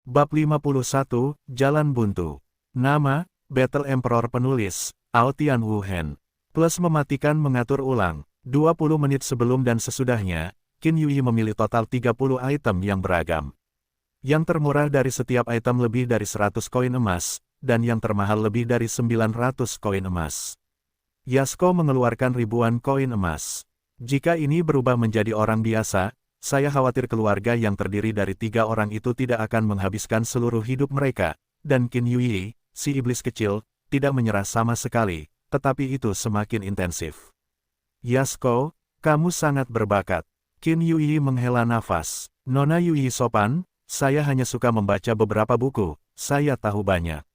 Bab 51, Jalan Buntu. Nama, Battle Emperor. Penulis, Aotian Wuhen. Plus mematikan mengatur ulang. 20 menit sebelum dan sesudahnya, Qin Yui memilih total 30 item yang beragam. Yang termurah dari setiap item lebih dari 100 koin emas, dan yang termahal lebih dari 900 koin emas. Yasuko mengeluarkan ribuan koin emas. Jika ini berubah menjadi orang biasa, saya khawatir keluarga yang terdiri dari 3 orang itu tidak akan menghabiskan seluruh hidup mereka, dan Qin Yui, si iblis kecil, tidak menyerah sama sekali, tetapi itu semakin intensif. Yasuko, kamu sangat berbakat. Qin Yui menghela nafas. Nona Yui sopan, saya hanya suka membaca beberapa buku, saya tahu banyak.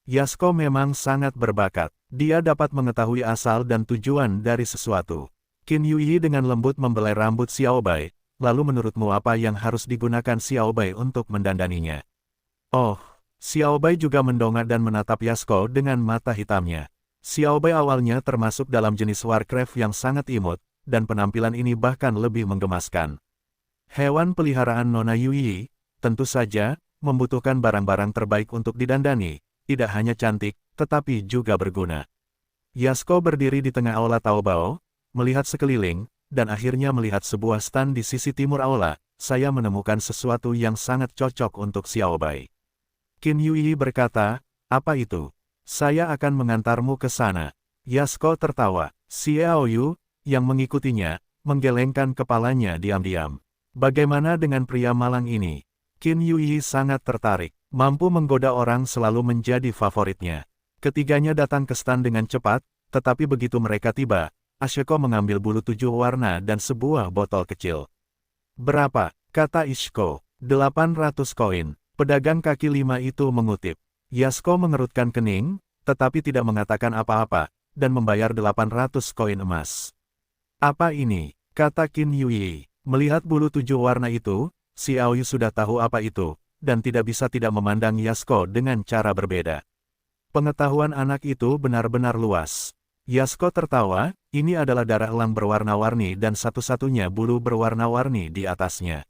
Yasuko memang sangat berbakat. Dia dapat mengetahui asal dan tujuan dari sesuatu. Qin Yui dengan lembut membelai rambut Xiaobai. Lalu menurutmu apa yang harus digunakan Xiaobai untuk mendandaninya? Oh, Xiaobai juga mendongak dan menatap Yasuko dengan mata hitamnya. Xiaobai awalnya termasuk dalam jenis Warcraft yang sangat imut, dan penampilan ini bahkan lebih menggemaskan. Hewan peliharaan Nona Yui, tentu saja, membutuhkan barang-barang terbaik untuk didandani, tidak hanya cantik, tetapi juga berguna. Yasuko berdiri di tengah aula Taobao, melihat sekeliling, dan akhirnya melihat sebuah stand di sisi timur aula. Saya menemukan sesuatu yang sangat cocok untuk Xiaobai. Qin Yui berkata, apa itu? Saya akan mengantarmu ke sana. Yasuko tertawa. Xiaoyu, yang mengikutinya, menggelengkan kepalanya diam-diam. Bagaimana dengan pria malang ini? Qin Yui sangat tertarik. Mampu menggoda orang selalu menjadi favoritnya. Ketiganya datang ke stand dengan cepat, tetapi begitu mereka tiba, Ashiko mengambil bulu 7 warna dan sebuah botol kecil. Berapa? Kata Ishiko. 800 koin. Pedagang kaki 5 itu mengutip. Yasuko mengerutkan kening, tetapi tidak mengatakan apa-apa, dan membayar 800 koin emas. Apa ini? Kata Qin Yui. Melihat bulu 7 warna itu, Xiaoyu sudah tahu apa itu, dan tidak bisa tidak memandang Yasuko dengan cara berbeda. Pengetahuan anak itu benar-benar luas. Yasuko tertawa, ini adalah darah elang berwarna-warni dan satu-satunya bulu berwarna-warni di atasnya.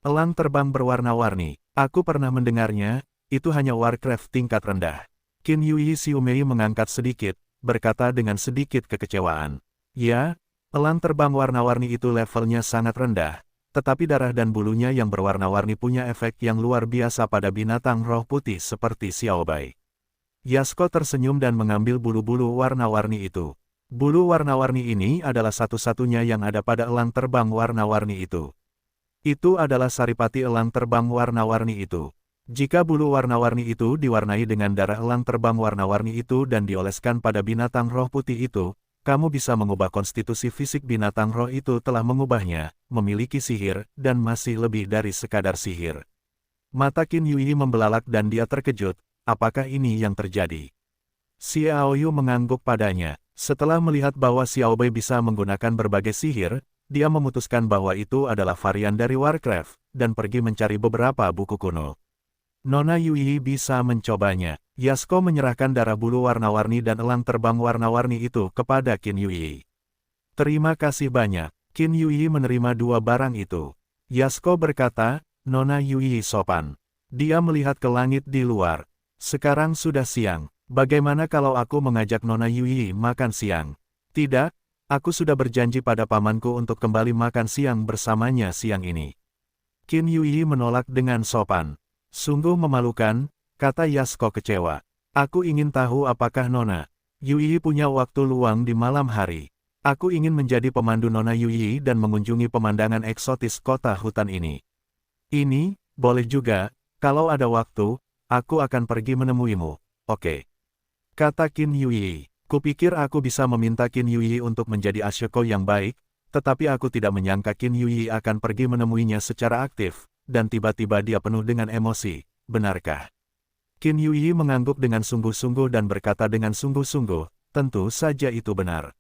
Elang terbang berwarna-warni, aku pernah mendengarnya, itu hanya Warcraft tingkat rendah. Qin Yui Xiumei mengangkat sedikit, berkata dengan sedikit kekecewaan. Ya, elang terbang warna-warni itu levelnya sangat rendah, tetapi darah dan bulunya yang berwarna-warni punya efek yang luar biasa pada binatang roh putih seperti Xiaobai. Yasuko tersenyum dan mengambil bulu-bulu warna-warni itu. Bulu warna-warni ini adalah satu-satunya yang ada pada elang terbang warna-warni itu. Itu adalah saripati elang terbang warna-warni itu. Jika bulu warna-warni itu diwarnai dengan darah elang terbang warna-warni itu dan dioleskan pada binatang roh putih itu, kamu bisa mengubah konstitusi fisik binatang roh itu telah mengubahnya, memiliki sihir, dan masih lebih dari sekadar sihir. Mata Qin Yui membelalak dan dia terkejut. Apakah ini yang terjadi? Xiaoyu mengangguk padanya. Setelah melihat bahwa Xiaobai bisa menggunakan berbagai sihir, dia memutuskan bahwa itu adalah varian dari Warcraft, dan pergi mencari beberapa buku kuno. Nona Yui bisa mencobanya. Yasuko menyerahkan darah bulu warna-warni dan elang terbang warna-warni itu kepada Qin Yui. Terima kasih banyak. Qin Yui menerima 2 barang itu. Yasuko berkata, Nona Yui sopan. Dia melihat ke langit di luar. Sekarang sudah siang, bagaimana kalau aku mengajak Nona Yui makan siang? Tidak, aku sudah berjanji pada pamanku untuk kembali makan siang bersamanya siang ini. Qin Yui menolak dengan sopan. Sungguh memalukan, kata Yasuko kecewa. Aku ingin tahu apakah Nona Yui punya waktu luang di malam hari. Aku ingin menjadi pemandu Nona Yui dan mengunjungi pemandangan eksotis kota hutan ini. Ini, boleh juga, kalau ada waktu, aku akan pergi menemuimu, oke? Kata Qin Yui. Kupikir aku bisa meminta Qin Yui untuk menjadi Ashiko yang baik, tetapi aku tidak menyangka Qin Yui akan pergi menemuinya secara aktif, dan tiba-tiba dia penuh dengan emosi, benarkah? Qin Yui mengangguk dengan sungguh-sungguh dan berkata dengan sungguh-sungguh, tentu saja itu benar.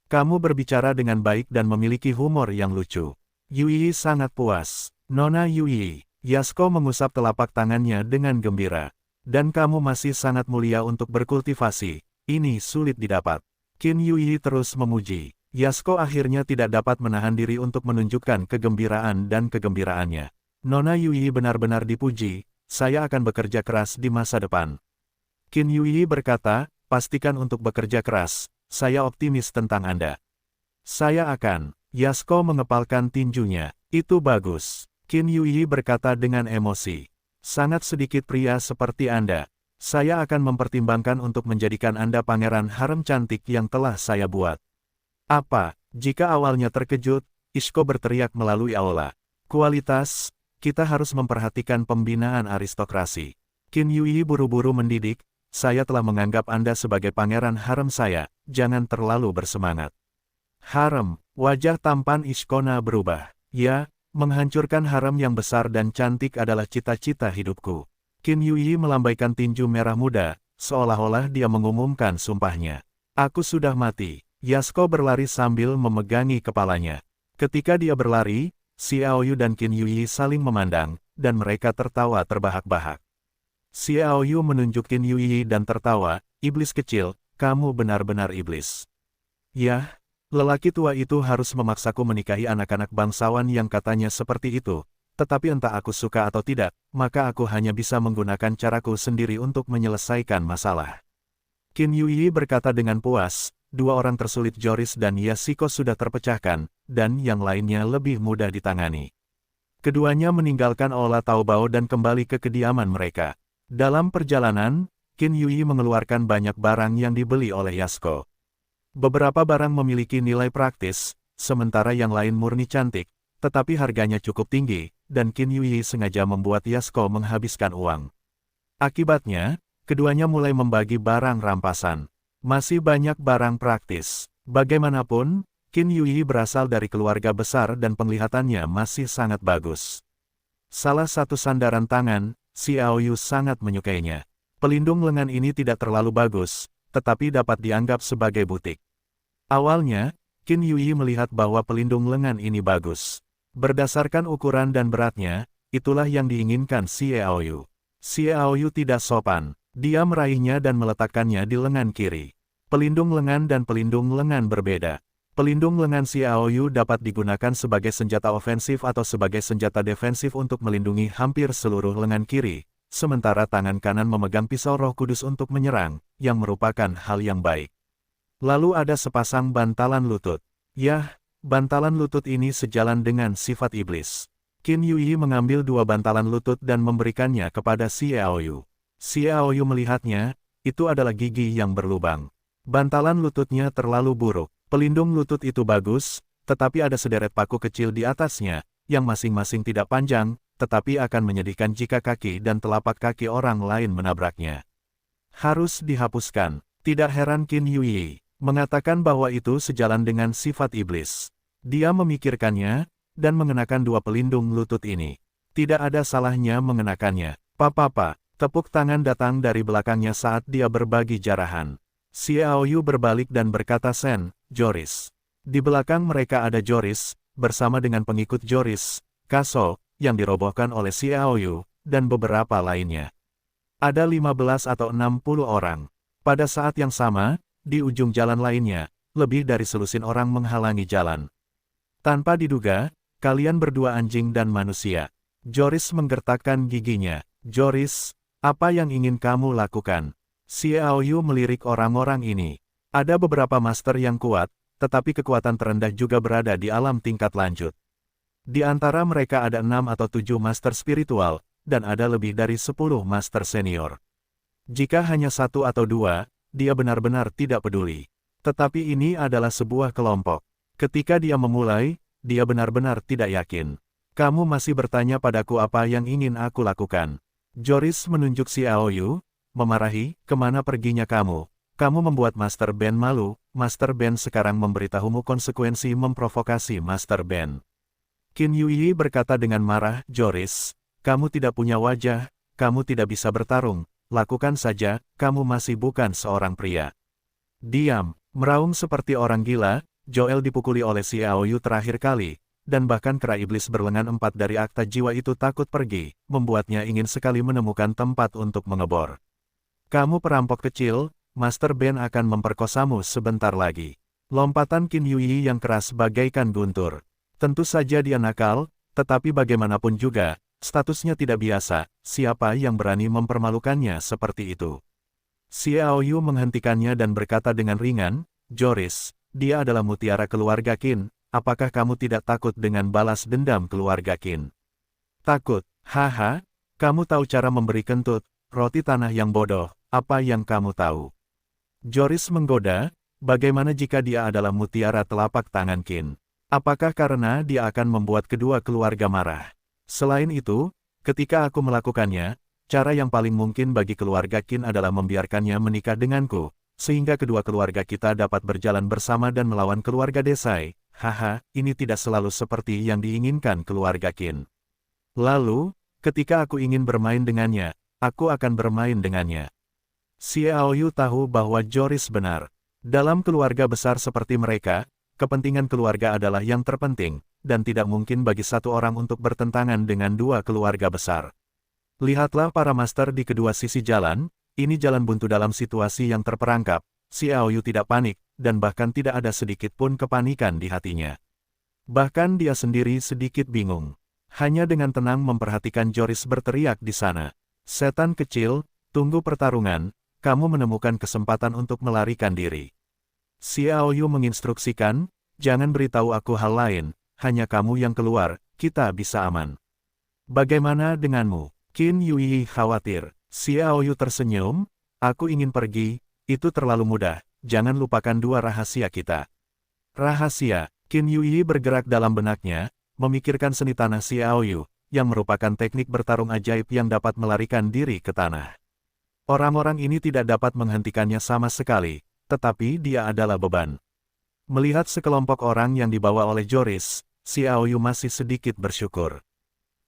Kamu berbicara dengan baik dan memiliki humor yang lucu. Yui sangat puas. Nona Yui. Yasuko mengusap telapak tangannya dengan gembira. Dan kamu masih sangat mulia untuk berkultivasi, ini sulit didapat. Qin Yui terus memuji. Yasuko akhirnya tidak dapat menahan diri untuk menunjukkan kegembiraan dan kegembiraannya. Nona Yui benar-benar dipuji, saya akan bekerja keras di masa depan. Qin Yuyi berkata, pastikan untuk bekerja keras, saya optimis tentang Anda. Saya akan. Yasuko mengepalkan tinjunya. Itu bagus. Qin Yuyi berkata dengan emosi. Sangat sedikit pria seperti Anda. Saya akan mempertimbangkan untuk menjadikan Anda pangeran harem cantik yang telah saya buat. Apa? Jika awalnya terkejut, Ishiko berteriak melalui aula. Kualitas, kita harus memperhatikan pembinaan aristokrasi. Qin Yuyi buru-buru mendidik, saya telah menganggap Anda sebagai pangeran harem saya, jangan terlalu bersemangat. Harem, wajah tampan Ishkona berubah. Ya, menghancurkan harem yang besar dan cantik adalah cita-cita hidupku. Qin Yuyi melambaikan tinju merah muda, seolah-olah dia mengumumkan sumpahnya. Aku sudah mati. Yasuko berlari sambil memegangi kepalanya. Ketika dia berlari, Xiaoyu dan Qin Yuyi saling memandang, dan mereka tertawa terbahak-bahak. Xiaoyu menunjuk Qin Yuyi dan tertawa, iblis kecil, kamu benar-benar iblis. Yah. Lelaki tua itu harus memaksaku menikahi anak-anak bangsawan yang katanya seperti itu, tetapi entah aku suka atau tidak, maka aku hanya bisa menggunakan caraku sendiri untuk menyelesaikan masalah. Qin Yuyi berkata dengan puas, dua orang tersulit Joris dan Yasuko sudah terpecahkan, dan yang lainnya lebih mudah ditangani. Keduanya meninggalkan Aula Taobao dan kembali ke kediaman mereka. Dalam perjalanan, Qin Yuyi mengeluarkan banyak barang yang dibeli oleh Yasuko. Beberapa barang memiliki nilai praktis, sementara yang lain murni cantik, tetapi harganya cukup tinggi, dan Qin Yuyi sengaja membuat Yasuko menghabiskan uang. Akibatnya, keduanya mulai membagi barang rampasan. Masih banyak barang praktis. Bagaimanapun, Qin Yuyi berasal dari keluarga besar dan penglihatannya masih sangat bagus. Salah satu sandaran tangan, Xiaoyu sangat menyukainya. Pelindung lengan ini tidak terlalu bagus, tetapi dapat dianggap sebagai butik. Awalnya, Qin Yuyi melihat bahwa pelindung lengan ini bagus. Berdasarkan ukuran dan beratnya, itulah yang diinginkan Xiaoyu. Xiaoyu tidak sopan. Dia meraihnya dan meletakkannya di lengan kiri. Pelindung lengan dan pelindung lengan berbeda. Pelindung lengan Xiaoyu dapat digunakan sebagai senjata ofensif atau sebagai senjata defensif untuk melindungi hampir seluruh lengan kiri. Sementara tangan kanan memegang pisau Roh Kudus untuk menyerang, yang merupakan hal yang baik. Lalu ada sepasang bantalan lutut. Yah, bantalan lutut ini sejalan dengan sifat iblis. Qin Yuyi mengambil dua bantalan lutut dan memberikannya kepada Xiaoyu. Xiaoyu melihatnya, itu adalah gigi yang berlubang. Bantalan lututnya terlalu buruk. Pelindung lutut itu bagus, tetapi ada sederet paku kecil di atasnya, yang masing-masing tidak panjang, tetapi akan menyedihkan jika kaki dan telapak kaki orang lain menabraknya. Harus dihapuskan. Tidak heran Qin Yuyi mengatakan bahwa itu sejalan dengan sifat iblis. Dia memikirkannya, dan mengenakan dua pelindung lutut ini. Tidak ada salahnya mengenakannya. Papa, tepuk tangan datang dari belakangnya saat dia berbagi jarahan. Xiaoyu berbalik dan berkata Sen, Joris. Di belakang mereka ada Joris, bersama dengan pengikut Joris, Kaso, yang dirobohkan oleh Xiaoyu, dan beberapa lainnya. Ada 15 atau 60 orang. Pada saat yang sama, di ujung jalan lainnya, lebih dari selusin orang menghalangi jalan. Tanpa diduga, kalian berdua anjing dan manusia. Joris menggertakkan giginya. Joris, apa yang ingin kamu lakukan? Xiaoyu melirik orang-orang ini. Ada beberapa master yang kuat, tetapi kekuatan terendah juga berada di alam tingkat lanjut. Di antara mereka ada 6 atau 7 master spiritual, dan ada lebih dari 10 master senior. Jika hanya 1 atau 2, dia benar-benar tidak peduli. Tetapi ini adalah sebuah kelompok. Ketika dia memulai, dia benar-benar tidak yakin. Kamu masih bertanya padaku apa yang ingin aku lakukan. Joris menunjuk Xiaoyu, memarahi, kemana perginya kamu? Kamu membuat Master Ben malu, Master Ben sekarang memberitahumu konsekuensi memprovokasi Master Ben. Qin Yuyi berkata dengan marah, Joris, kamu tidak punya wajah, kamu tidak bisa bertarung, lakukan saja, kamu masih bukan seorang pria. Diam, meraung seperti orang gila, Joel dipukuli oleh Xiaoyu terakhir kali, dan bahkan kera iblis berlengan 4 dari akta jiwa itu takut pergi, membuatnya ingin sekali menemukan tempat untuk mengebor. Kamu perampok kecil, Master Ben akan memperkosamu sebentar lagi. Lompatan Qin Yuyi yang keras bagaikan guntur. Tentu saja dia nakal, tetapi bagaimanapun juga, statusnya tidak biasa, siapa yang berani mempermalukannya seperti itu? Xiao Yu menghentikannya dan berkata dengan ringan, Joris, dia adalah mutiara keluarga Qin, apakah kamu tidak takut dengan balas dendam keluarga Qin? Takut, haha, kamu tahu cara memberi kentut, roti tanah yang bodoh, apa yang kamu tahu? Joris menggoda, bagaimana jika dia adalah mutiara telapak tangan Qin? Apakah karena dia akan membuat kedua keluarga marah? Selain itu, ketika aku melakukannya, cara yang paling mungkin bagi keluarga Qin adalah membiarkannya menikah denganku, sehingga kedua keluarga kita dapat berjalan bersama dan melawan keluarga Desai. Haha, ini tidak selalu seperti yang diinginkan keluarga Qin. Lalu, ketika aku ingin bermain dengannya, aku akan bermain dengannya. Xiao Yu tahu bahwa Joris benar. Dalam keluarga besar seperti mereka, kepentingan keluarga adalah yang terpenting, dan tidak mungkin bagi satu orang untuk bertentangan dengan dua keluarga besar. Lihatlah para master di kedua sisi jalan, ini jalan buntu dalam situasi yang terperangkap. Xiao Yu tidak panik, dan bahkan tidak ada sedikit pun kepanikan di hatinya. Bahkan dia sendiri sedikit bingung. Hanya dengan tenang memperhatikan Joris berteriak di sana. Setan kecil, tunggu pertarungan, kamu menemukan kesempatan untuk melarikan diri. Xiao Yu menginstruksikan, jangan beritahu aku hal lain, hanya kamu yang keluar, kita bisa aman. Bagaimana denganmu? Qin Yui khawatir. Xiao Yu tersenyum, aku ingin pergi, itu terlalu mudah, jangan lupakan dua rahasia kita. Rahasia, Qin Yui bergerak dalam benaknya, memikirkan seni tanah Xiao Yu, yang merupakan teknik bertarung ajaib yang dapat melarikan diri ke tanah. Orang-orang ini tidak dapat menghentikannya sama sekali, tetapi dia adalah beban. Melihat sekelompok orang yang dibawa oleh Joris, Xiao Yu masih sedikit bersyukur.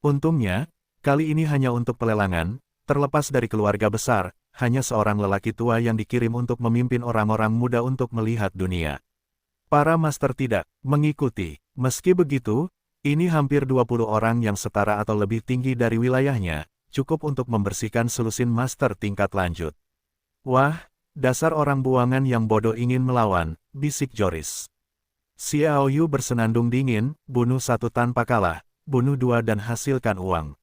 Untungnya, kali ini hanya untuk pelelangan, terlepas dari keluarga besar, hanya seorang lelaki tua yang dikirim untuk memimpin orang-orang muda untuk melihat dunia. Para master tidak mengikuti. Meski begitu, ini hampir 20 orang yang setara atau lebih tinggi dari wilayahnya, cukup untuk membersihkan selusin master tingkat lanjut. Wah, dasar orang buangan yang bodoh ingin melawan, bisik Joris. Xiao Yu bersenandung dingin, bunuh satu tanpa kalah, bunuh dua dan hasilkan uang.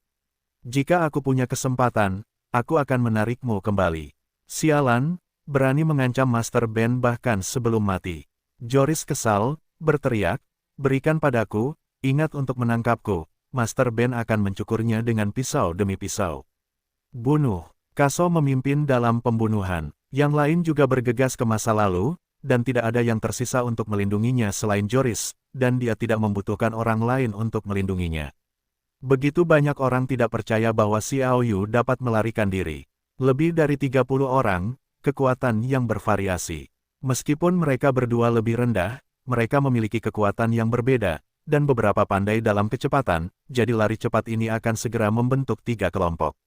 Jika aku punya kesempatan, aku akan menarikmu kembali. Sialan, berani mengancam Master Ben bahkan sebelum mati. Joris kesal, berteriak, berikan padaku, ingat untuk menangkapku. Master Ben akan mencukurnya dengan pisau demi pisau. Bunuh. Kaso memimpin dalam pembunuhan. Yang lain juga bergegas ke masa lalu, dan tidak ada yang tersisa untuk melindunginya selain Joris, dan dia tidak membutuhkan orang lain untuk melindunginya. Begitu banyak orang tidak percaya bahwa Xiao Yu dapat melarikan diri. Lebih dari 30 orang, kekuatan yang bervariasi. Meskipun mereka berdua lebih rendah, mereka memiliki kekuatan yang berbeda, dan beberapa pandai dalam kecepatan, jadi lari cepat ini akan segera membentuk 3 kelompok.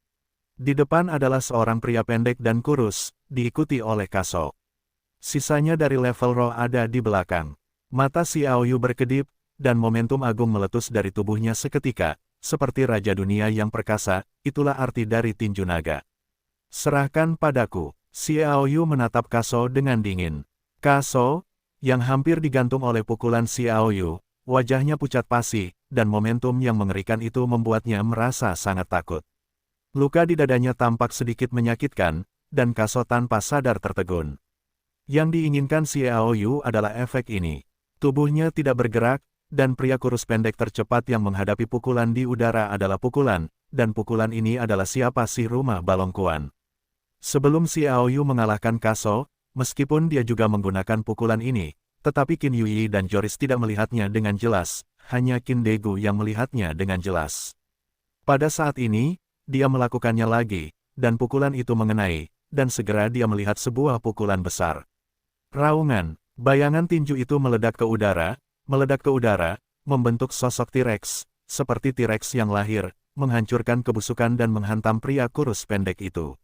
Di depan adalah seorang pria pendek dan kurus, diikuti oleh Kaso. Sisanya dari level roh ada di belakang. Mata Xiao Yu berkedip, dan momentum agung meletus dari tubuhnya seketika, seperti Raja Dunia yang perkasa, itulah arti dari tinju naga. Serahkan padaku. Xiao Yu menatap Kaso dengan dingin. Kaso, yang hampir digantung oleh pukulan Xiao Yu, wajahnya pucat pasi, dan momentum yang mengerikan itu membuatnya merasa sangat takut. Luka di dadanya tampak sedikit menyakitkan, dan Kaso tanpa sadar tertegun. Yang diinginkan Xiao Yu adalah efek ini. Tubuhnya tidak bergerak, dan pria kurus pendek tercepat yang menghadapi pukulan di udara adalah pukulan, dan pukulan ini adalah siapa si rumah balongkuan. Sebelum Xiao Yu mengalahkan Kaso, meskipun dia juga menggunakan pukulan ini, tetapi Qin Yui dan Joris tidak melihatnya dengan jelas, hanya Qin Degu yang melihatnya dengan jelas. Pada saat ini, dia melakukannya lagi, dan pukulan itu mengenai, dan segera dia melihat sebuah pukulan besar. Raungan, bayangan tinju itu meledak ke udara, membentuk sosok T-Rex, seperti T-Rex yang lahir, menghancurkan kebusukan dan menghantam pria kurus pendek itu.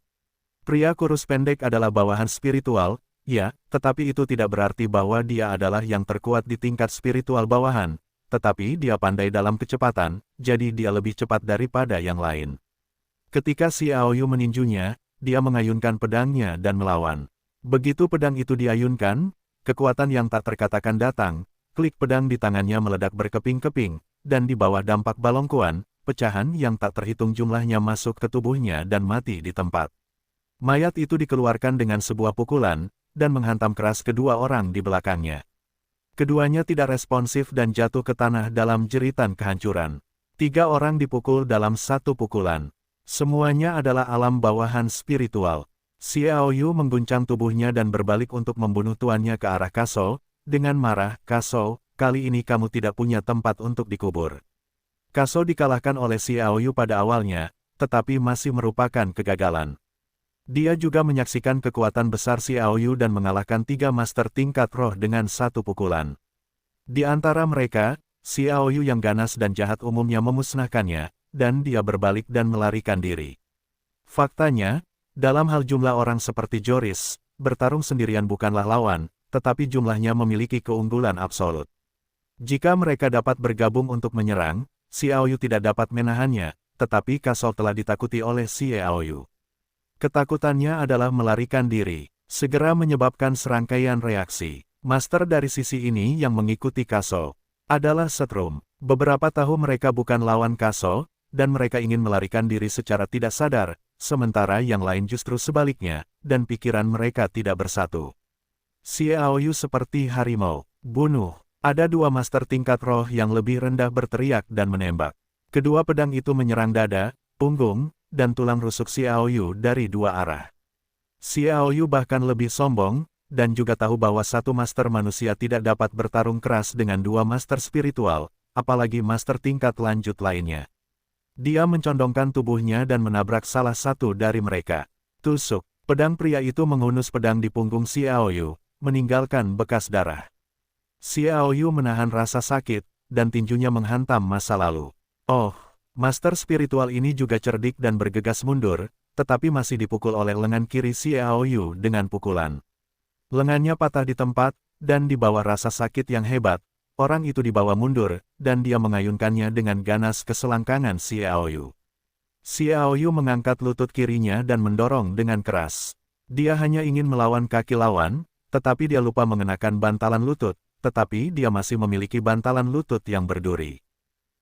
Pria kurus pendek adalah bawahan spiritual, ya, tetapi itu tidak berarti bahwa dia adalah yang terkuat di tingkat spiritual bawahan, tetapi dia pandai dalam kecepatan, jadi dia lebih cepat daripada yang lain. Ketika Xiao Yu meninjunya, dia mengayunkan pedangnya dan melawan. Begitu pedang itu diayunkan, kekuatan yang tak terkatakan datang, klik pedang di tangannya meledak berkeping-keping, dan di bawah dampak balongkuan, pecahan yang tak terhitung jumlahnya masuk ke tubuhnya dan mati di tempat. Mayat itu dikeluarkan dengan sebuah pukulan, dan menghantam keras kedua orang di belakangnya. Keduanya tidak responsif dan jatuh ke tanah dalam jeritan kehancuran. 3 orang dipukul dalam satu pukulan. Semuanya adalah alam bawahan spiritual. Xiao Yu mengguncang tubuhnya dan berbalik untuk membunuh tuannya ke arah Kaso, dengan marah, "Kaso, kali ini kamu tidak punya tempat untuk dikubur." Kaso dikalahkan oleh Xiao Yu pada awalnya, tetapi masih merupakan kegagalan. Dia juga menyaksikan kekuatan besar Xiao Yu dan mengalahkan 3 master tingkat roh dengan satu pukulan. Di antara mereka, Xiao Yu yang ganas dan jahat umumnya memusnahkannya, dan dia berbalik dan melarikan diri. Faktanya, dalam hal jumlah orang seperti Joris, bertarung sendirian bukanlah lawan, tetapi jumlahnya memiliki keunggulan absolut. Jika mereka dapat bergabung untuk menyerang, Xiao Yu tidak dapat menahannya, tetapi Kaso telah ditakuti oleh Xiao Yu. Ketakutannya adalah melarikan diri, segera menyebabkan serangkaian reaksi. Master dari sisi ini yang mengikuti Kaso adalah setrum. Beberapa tahun mereka bukan lawan Kaso, dan mereka ingin melarikan diri secara tidak sadar, sementara yang lain justru sebaliknya, dan pikiran mereka tidak bersatu. Xiao Yu seperti harimau, bunuh. Ada 2 master tingkat roh yang lebih rendah berteriak dan menembak. Kedua pedang itu menyerang dada, punggung, dan tulang rusuk Xiao Yu dari 2 arah. Xiao Yu bahkan lebih sombong, dan juga tahu bahwa satu master manusia tidak dapat bertarung keras dengan 2 master spiritual, apalagi master tingkat lanjut lainnya. Dia mencondongkan tubuhnya dan menabrak salah satu dari mereka. Tusuk, pedang pria itu menghunus pedang di punggung Xiao Yu, meninggalkan bekas darah. Xiao Yu menahan rasa sakit, dan tinjunya menghantam masa lalu. Oh! Master spiritual ini juga cerdik dan bergegas mundur, tetapi masih dipukul oleh lengan kiri Xiao Yu dengan pukulan. Lengannya patah di tempat, dan di bawah rasa sakit yang hebat, orang itu dibawa mundur, dan dia mengayunkannya dengan ganas ke selangkangan Xiao Yu. Xiao Yu mengangkat lutut kirinya dan mendorong dengan keras. Dia hanya ingin melawan kaki lawan, tetapi dia lupa mengenakan bantalan lutut, tetapi dia masih memiliki bantalan lutut yang berduri.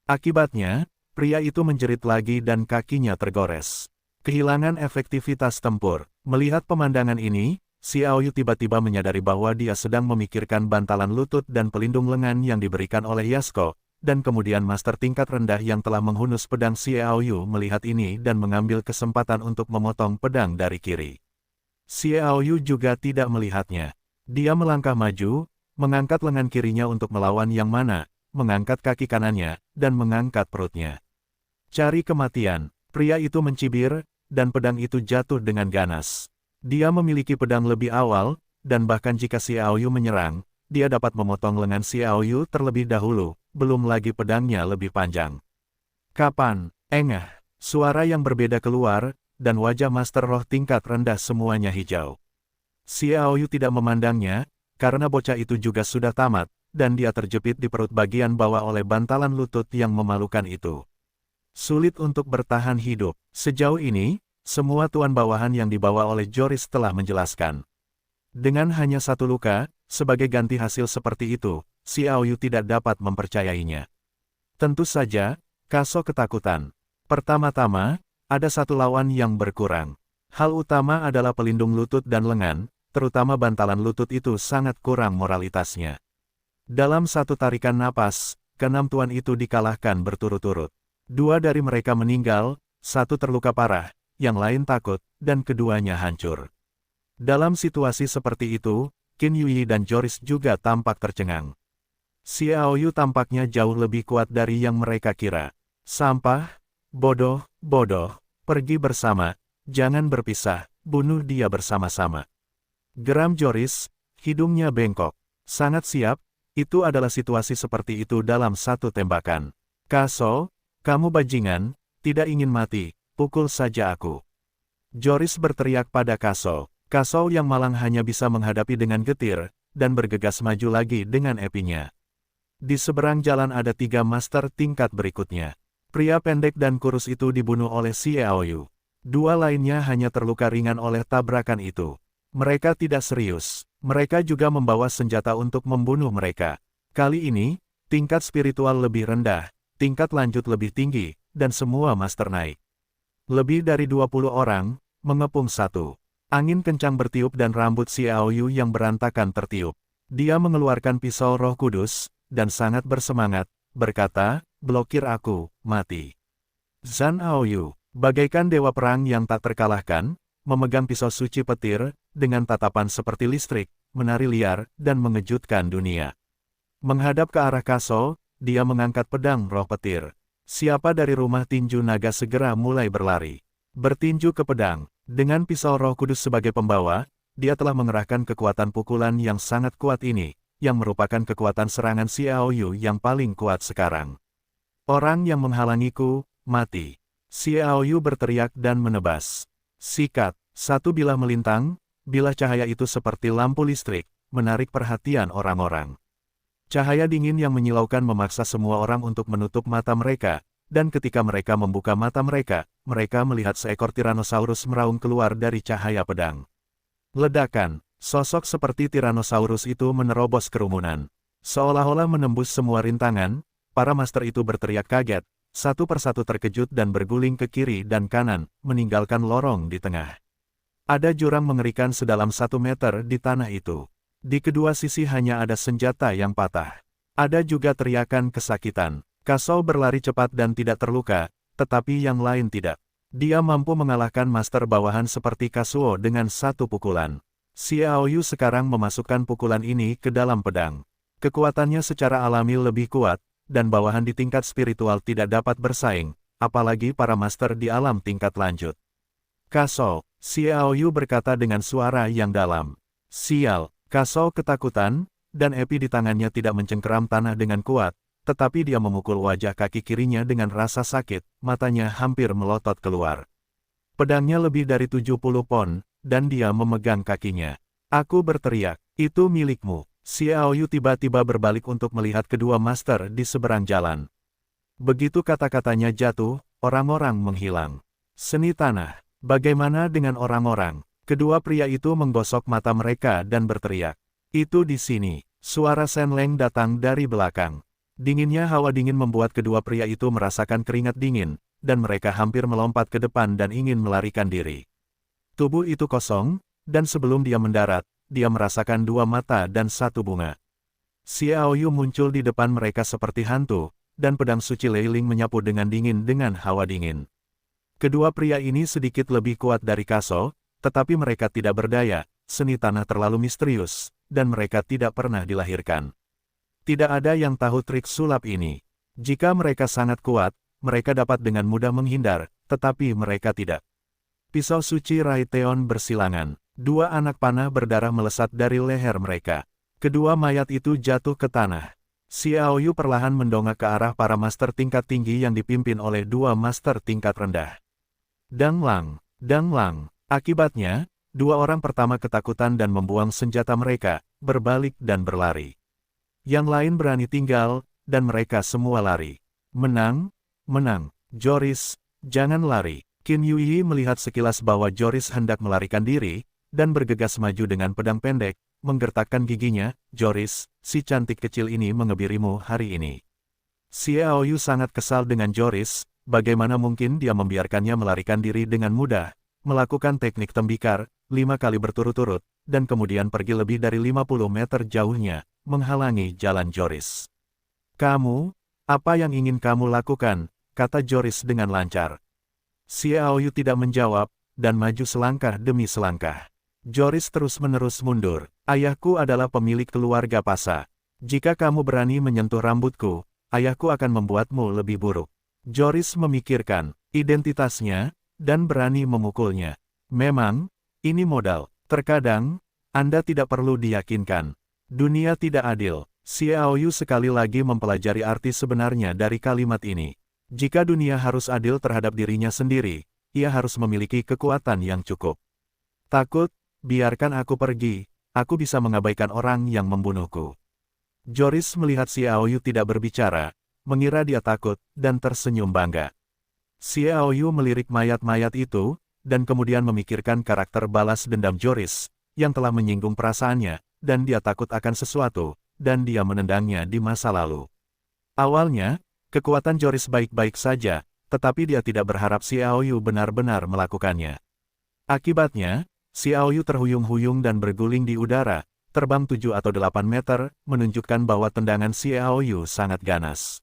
Akibatnya, pria itu menjerit lagi dan kakinya tergores. Kehilangan efektivitas tempur. Melihat pemandangan ini, Xiao Yu tiba-tiba menyadari bahwa dia sedang memikirkan bantalan lutut dan pelindung lengan yang diberikan oleh Yasuko, dan kemudian master tingkat rendah yang telah menghunus pedang Xiao Yu melihat ini dan mengambil kesempatan untuk memotong pedang dari kiri. Xiao Yu juga tidak melihatnya. Dia melangkah maju, mengangkat lengan kirinya untuk melawan yang mana, mengangkat kaki kanannya, dan mengangkat perutnya. Cari kematian. Pria itu mencibir, dan pedang itu jatuh dengan ganas. Dia memiliki pedang lebih awal, dan bahkan jika Xiao Yu menyerang, dia dapat memotong lengan Xiao Yu terlebih dahulu, belum lagi pedangnya lebih panjang. Kapan? Engah. Suara yang berbeda keluar, dan wajah master roh tingkat rendah semuanya hijau. Xiao Yu tidak memandangnya, karena bocah itu juga sudah tamat, dan dia terjepit di perut bagian bawah oleh bantalan lutut yang memalukan itu. Sulit untuk bertahan hidup. Sejauh ini, semua tuan bawahan yang dibawa oleh Joris telah menjelaskan. Dengan hanya satu luka, sebagai ganti hasil seperti itu, Xiao Yu tidak dapat mempercayainya. Tentu saja, Kaso ketakutan. Pertama-tama, ada satu lawan yang berkurang. Hal utama adalah pelindung lutut dan lengan, terutama bantalan lutut itu sangat kurang moralitasnya. Dalam satu tarikan napas, ke-6 tuan itu dikalahkan berturut-turut. 2 dari mereka meninggal, 1 terluka parah, yang lain takut, dan keduanya hancur. Dalam situasi seperti itu, Qin Yuyi dan Joris juga tampak tercengang. Xiao Yu tampaknya jauh lebih kuat dari yang mereka kira. Sampah, bodoh, pergi bersama, jangan berpisah, bunuh dia bersama-sama. Geram Joris, hidungnya bengkok. Sangat siap, itu adalah situasi seperti itu dalam satu tembakan. Kaso, kamu bajingan, tidak ingin mati, pukul saja aku. Joris berteriak pada Kaso. Kaso yang malang hanya bisa menghadapi dengan getir, dan bergegas maju lagi dengan epinya. Di seberang jalan ada 3 master tingkat berikutnya. Pria pendek dan kurus itu dibunuh oleh Xiao Yu. 2 lainnya hanya terluka ringan oleh tabrakan itu. Mereka tidak serius. Mereka juga membawa senjata untuk membunuh mereka. Kali ini, tingkat spiritual lebih rendah, tingkat lanjut lebih tinggi, dan semua master naik. Lebih dari 20 orang, mengepung satu. Angin kencang bertiup dan rambut Xiao Yu yang berantakan tertiup. Dia mengeluarkan pisau Roh Kudus, dan sangat bersemangat, berkata, blokir aku, mati. Zhan Aoyu, bagaikan dewa perang yang tak terkalahkan, memegang pisau suci petir, dengan tatapan seperti listrik, menari liar, dan mengejutkan dunia. Menghadap ke arah Kaso, dia mengangkat pedang roh petir. Siapa dari rumah tinju naga segera mulai berlari. Bertinju ke pedang, dengan pisau Roh Kudus sebagai pembawa, dia telah mengerahkan kekuatan pukulan yang sangat kuat ini, yang merupakan kekuatan serangan Xiao Yu yang paling kuat sekarang. Orang yang menghalangiku, mati. Xiao Yu berteriak dan menebas. Sikat, satu bilah melintang, bilah cahaya itu seperti lampu listrik, menarik perhatian orang-orang. Cahaya dingin yang menyilaukan memaksa semua orang untuk menutup mata mereka, dan ketika mereka membuka mata mereka melihat seekor Tyrannosaurus meraung keluar dari cahaya pedang. Ledakan, sosok seperti Tyrannosaurus itu menerobos kerumunan. Seolah-olah menembus semua rintangan, para master itu berteriak kaget, satu persatu terkejut dan berguling ke kiri dan kanan, meninggalkan lorong di tengah. Ada jurang mengerikan sedalam 1 meter di tanah itu. Di kedua sisi hanya ada senjata yang patah. Ada juga teriakan kesakitan. Kaso berlari cepat dan tidak terluka, tetapi yang lain tidak. Dia mampu mengalahkan master bawahan seperti Kazuo dengan satu pukulan. Xiao Yu sekarang memasukkan pukulan ini ke dalam pedang. Kekuatannya secara alami lebih kuat, dan bawahan di tingkat spiritual tidak dapat bersaing, apalagi para master di alam tingkat lanjut. Kaso, Xiao Yu berkata dengan suara yang dalam. Sial, Kaso ketakutan, dan epi di tangannya tidak mencengkeram tanah dengan kuat, tetapi dia memukul wajah kaki kirinya dengan rasa sakit, matanya hampir melotot keluar. Pedangnya lebih dari 70 pon, dan dia memegang kakinya. Aku berteriak, itu milikmu. Xiao Yu tiba-tiba berbalik untuk melihat kedua master di seberang jalan. Begitu kata-katanya jatuh, orang-orang menghilang. Seni tanah, bagaimana dengan orang-orang? Kedua pria itu menggosok mata mereka dan berteriak. Itu di sini. Suara Shen Leng datang dari belakang. Dinginnya hawa dingin membuat kedua pria itu merasakan keringat dingin, dan mereka hampir melompat ke depan dan ingin melarikan diri. Tubuh itu kosong, dan sebelum dia mendarat, dia merasakan 2 mata dan 1 bunga. Xiao Yu muncul di depan mereka seperti hantu, dan pedang suci Leiling menyapu dengan dingin dengan hawa dingin. Kedua pria ini sedikit lebih kuat dari Kaso, tetapi mereka tidak berdaya, seni tanah terlalu misterius, dan mereka tidak pernah dilahirkan. Tidak ada yang tahu trik sulap ini. Jika mereka sangat kuat, mereka dapat dengan mudah menghindar, tetapi mereka tidak. Pisau suci Raiteon bersilangan. 2 anak panah berdarah melesat dari leher mereka. Kedua mayat itu jatuh ke tanah. Xiao Yu perlahan mendongak ke arah para master tingkat tinggi yang dipimpin oleh 2 master tingkat rendah. Dang Lang. Akibatnya, 2 orang pertama ketakutan dan membuang senjata mereka, berbalik dan berlari. Yang lain berani tinggal, dan mereka semua lari. Menang. Joris, jangan lari. Qin Yuyi melihat sekilas bahwa Joris hendak melarikan diri, dan bergegas maju dengan pedang pendek, menggertakkan giginya. Joris, si cantik kecil ini mengebirimu hari ini. Xiao Yu sangat kesal dengan Joris, bagaimana mungkin dia membiarkannya melarikan diri dengan mudah, melakukan teknik tembikar, 5 kali berturut-turut, dan kemudian pergi lebih dari 50 meter jauhnya, menghalangi jalan Joris. Kamu, apa yang ingin kamu lakukan? Kata Joris dengan lancar. Xiao Yu tidak menjawab, dan maju selangkah demi selangkah. Joris terus-menerus mundur. Ayahku adalah pemilik keluarga Pasa. Jika kamu berani menyentuh rambutku, ayahku akan membuatmu lebih buruk. Joris memikirkan identitasnya, dan berani memukulnya. Memang, ini modal. Terkadang, Anda tidak perlu diyakinkan. Dunia tidak adil. Xiao Yu sekali lagi mempelajari arti sebenarnya dari kalimat ini. Jika dunia harus adil terhadap dirinya sendiri, ia harus memiliki kekuatan yang cukup. Takut, biarkan aku pergi, aku bisa mengabaikan orang yang membunuhku. Joris melihat Xiao Yu tidak berbicara, mengira dia takut, dan tersenyum bangga. Xiao Yu melirik mayat-mayat itu, dan kemudian memikirkan karakter balas dendam Joris, yang telah menyinggung perasaannya, dan dia takut akan sesuatu, dan dia menendangnya di masa lalu. Awalnya, kekuatan Joris baik-baik saja, tetapi dia tidak berharap Xiao Yu benar-benar melakukannya. Akibatnya, Xiao Yu terhuyung-huyung dan berguling di udara, terbang 7 atau 8 meter, menunjukkan bahwa tendangan Xiao Yu sangat ganas.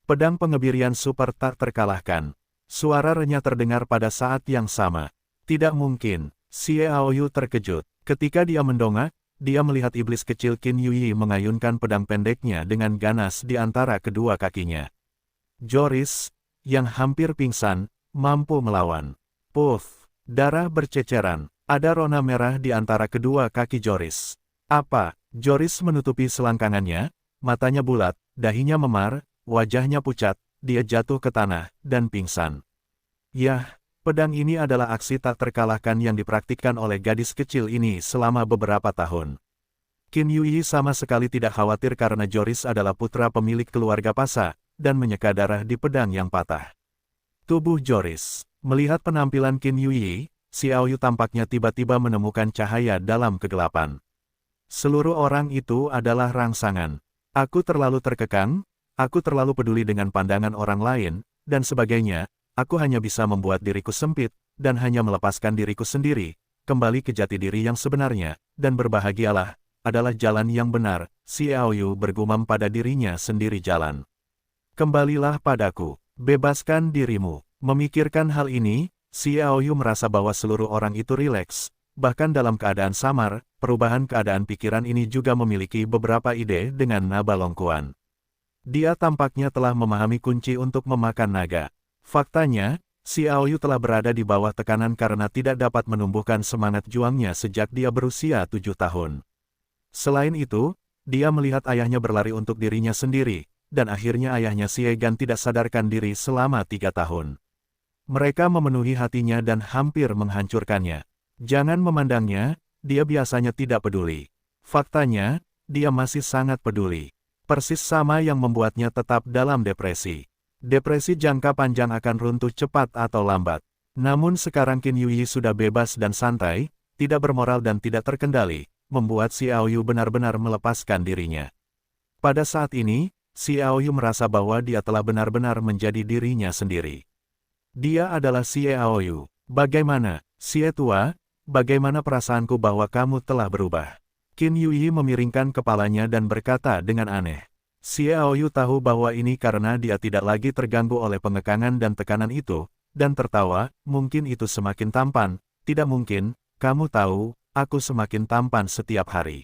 Pedang pengebirian super tak terkalahkan. Suara renyah terdengar pada saat yang sama. Tidak mungkin, Xiao Yu terkejut. Ketika dia mendongak, dia melihat iblis kecil Qin Yuyi mengayunkan pedang pendeknya dengan ganas di antara kedua kakinya. Joris, yang hampir pingsan, mampu melawan. Puff, darah berceceran. Ada rona merah di antara kedua kaki Joris. Apa? Joris menutupi selangkangannya, matanya bulat, dahinya memar, wajahnya pucat, dia jatuh ke tanah, dan pingsan. Yah, pedang ini adalah aksi tak terkalahkan yang dipraktikkan oleh gadis kecil ini selama beberapa tahun. Qin Yuyi sama sekali tidak khawatir karena Joris adalah putra pemilik keluarga Pasa, dan menyeka darah di pedang yang patah. Tubuh Joris. Melihat penampilan Qin Yuyi, Xiao Yu tampaknya tiba-tiba menemukan cahaya dalam kegelapan. Seluruh orang itu adalah rangsangan. Aku terlalu terkekang, aku terlalu peduli dengan pandangan orang lain, dan sebagainya, aku hanya bisa membuat diriku sempit, dan hanya melepaskan diriku sendiri, kembali ke jati diri yang sebenarnya, dan berbahagialah, adalah jalan yang benar. Xiao Yu bergumam pada dirinya sendiri jalan. Kembalilah padaku, bebaskan dirimu. Memikirkan hal ini, Xiao Yu merasa bahwa seluruh orang itu rileks, bahkan dalam keadaan samar, perubahan keadaan pikiran ini juga memiliki beberapa ide dengan naba longkuan. Dia tampaknya telah memahami kunci untuk memakan naga. Faktanya, Xiao Yu telah berada di bawah tekanan karena tidak dapat menumbuhkan semangat juangnya sejak dia berusia 7 tahun. Selain itu, dia melihat ayahnya berlari untuk dirinya sendiri, dan akhirnya ayahnya Xiegan tidak sadarkan diri selama 3 tahun. Mereka memenuhi hatinya dan hampir menghancurkannya. Jangan memandangnya, dia biasanya tidak peduli. Faktanya, dia masih sangat peduli. Persis sama yang membuatnya tetap dalam depresi. Depresi jangka panjang akan runtuh cepat atau lambat. Namun sekarang Qin Yuyi sudah bebas dan santai, tidak bermoral dan tidak terkendali, membuat Xiao Yu benar-benar melepaskan dirinya. Pada saat ini, Xiao Yu merasa bahwa dia telah benar-benar menjadi dirinya sendiri. Dia adalah Xiao Yu. Bagaimana, Xie tua? Bagaimana perasaanku bahwa kamu telah berubah? Qin Yuyi memiringkan kepalanya dan berkata dengan aneh. Xiao Yu tahu bahwa ini karena dia tidak lagi terganggu oleh pengekangan dan tekanan itu, dan tertawa, mungkin itu semakin tampan, tidak mungkin, kamu tahu, aku semakin tampan setiap hari.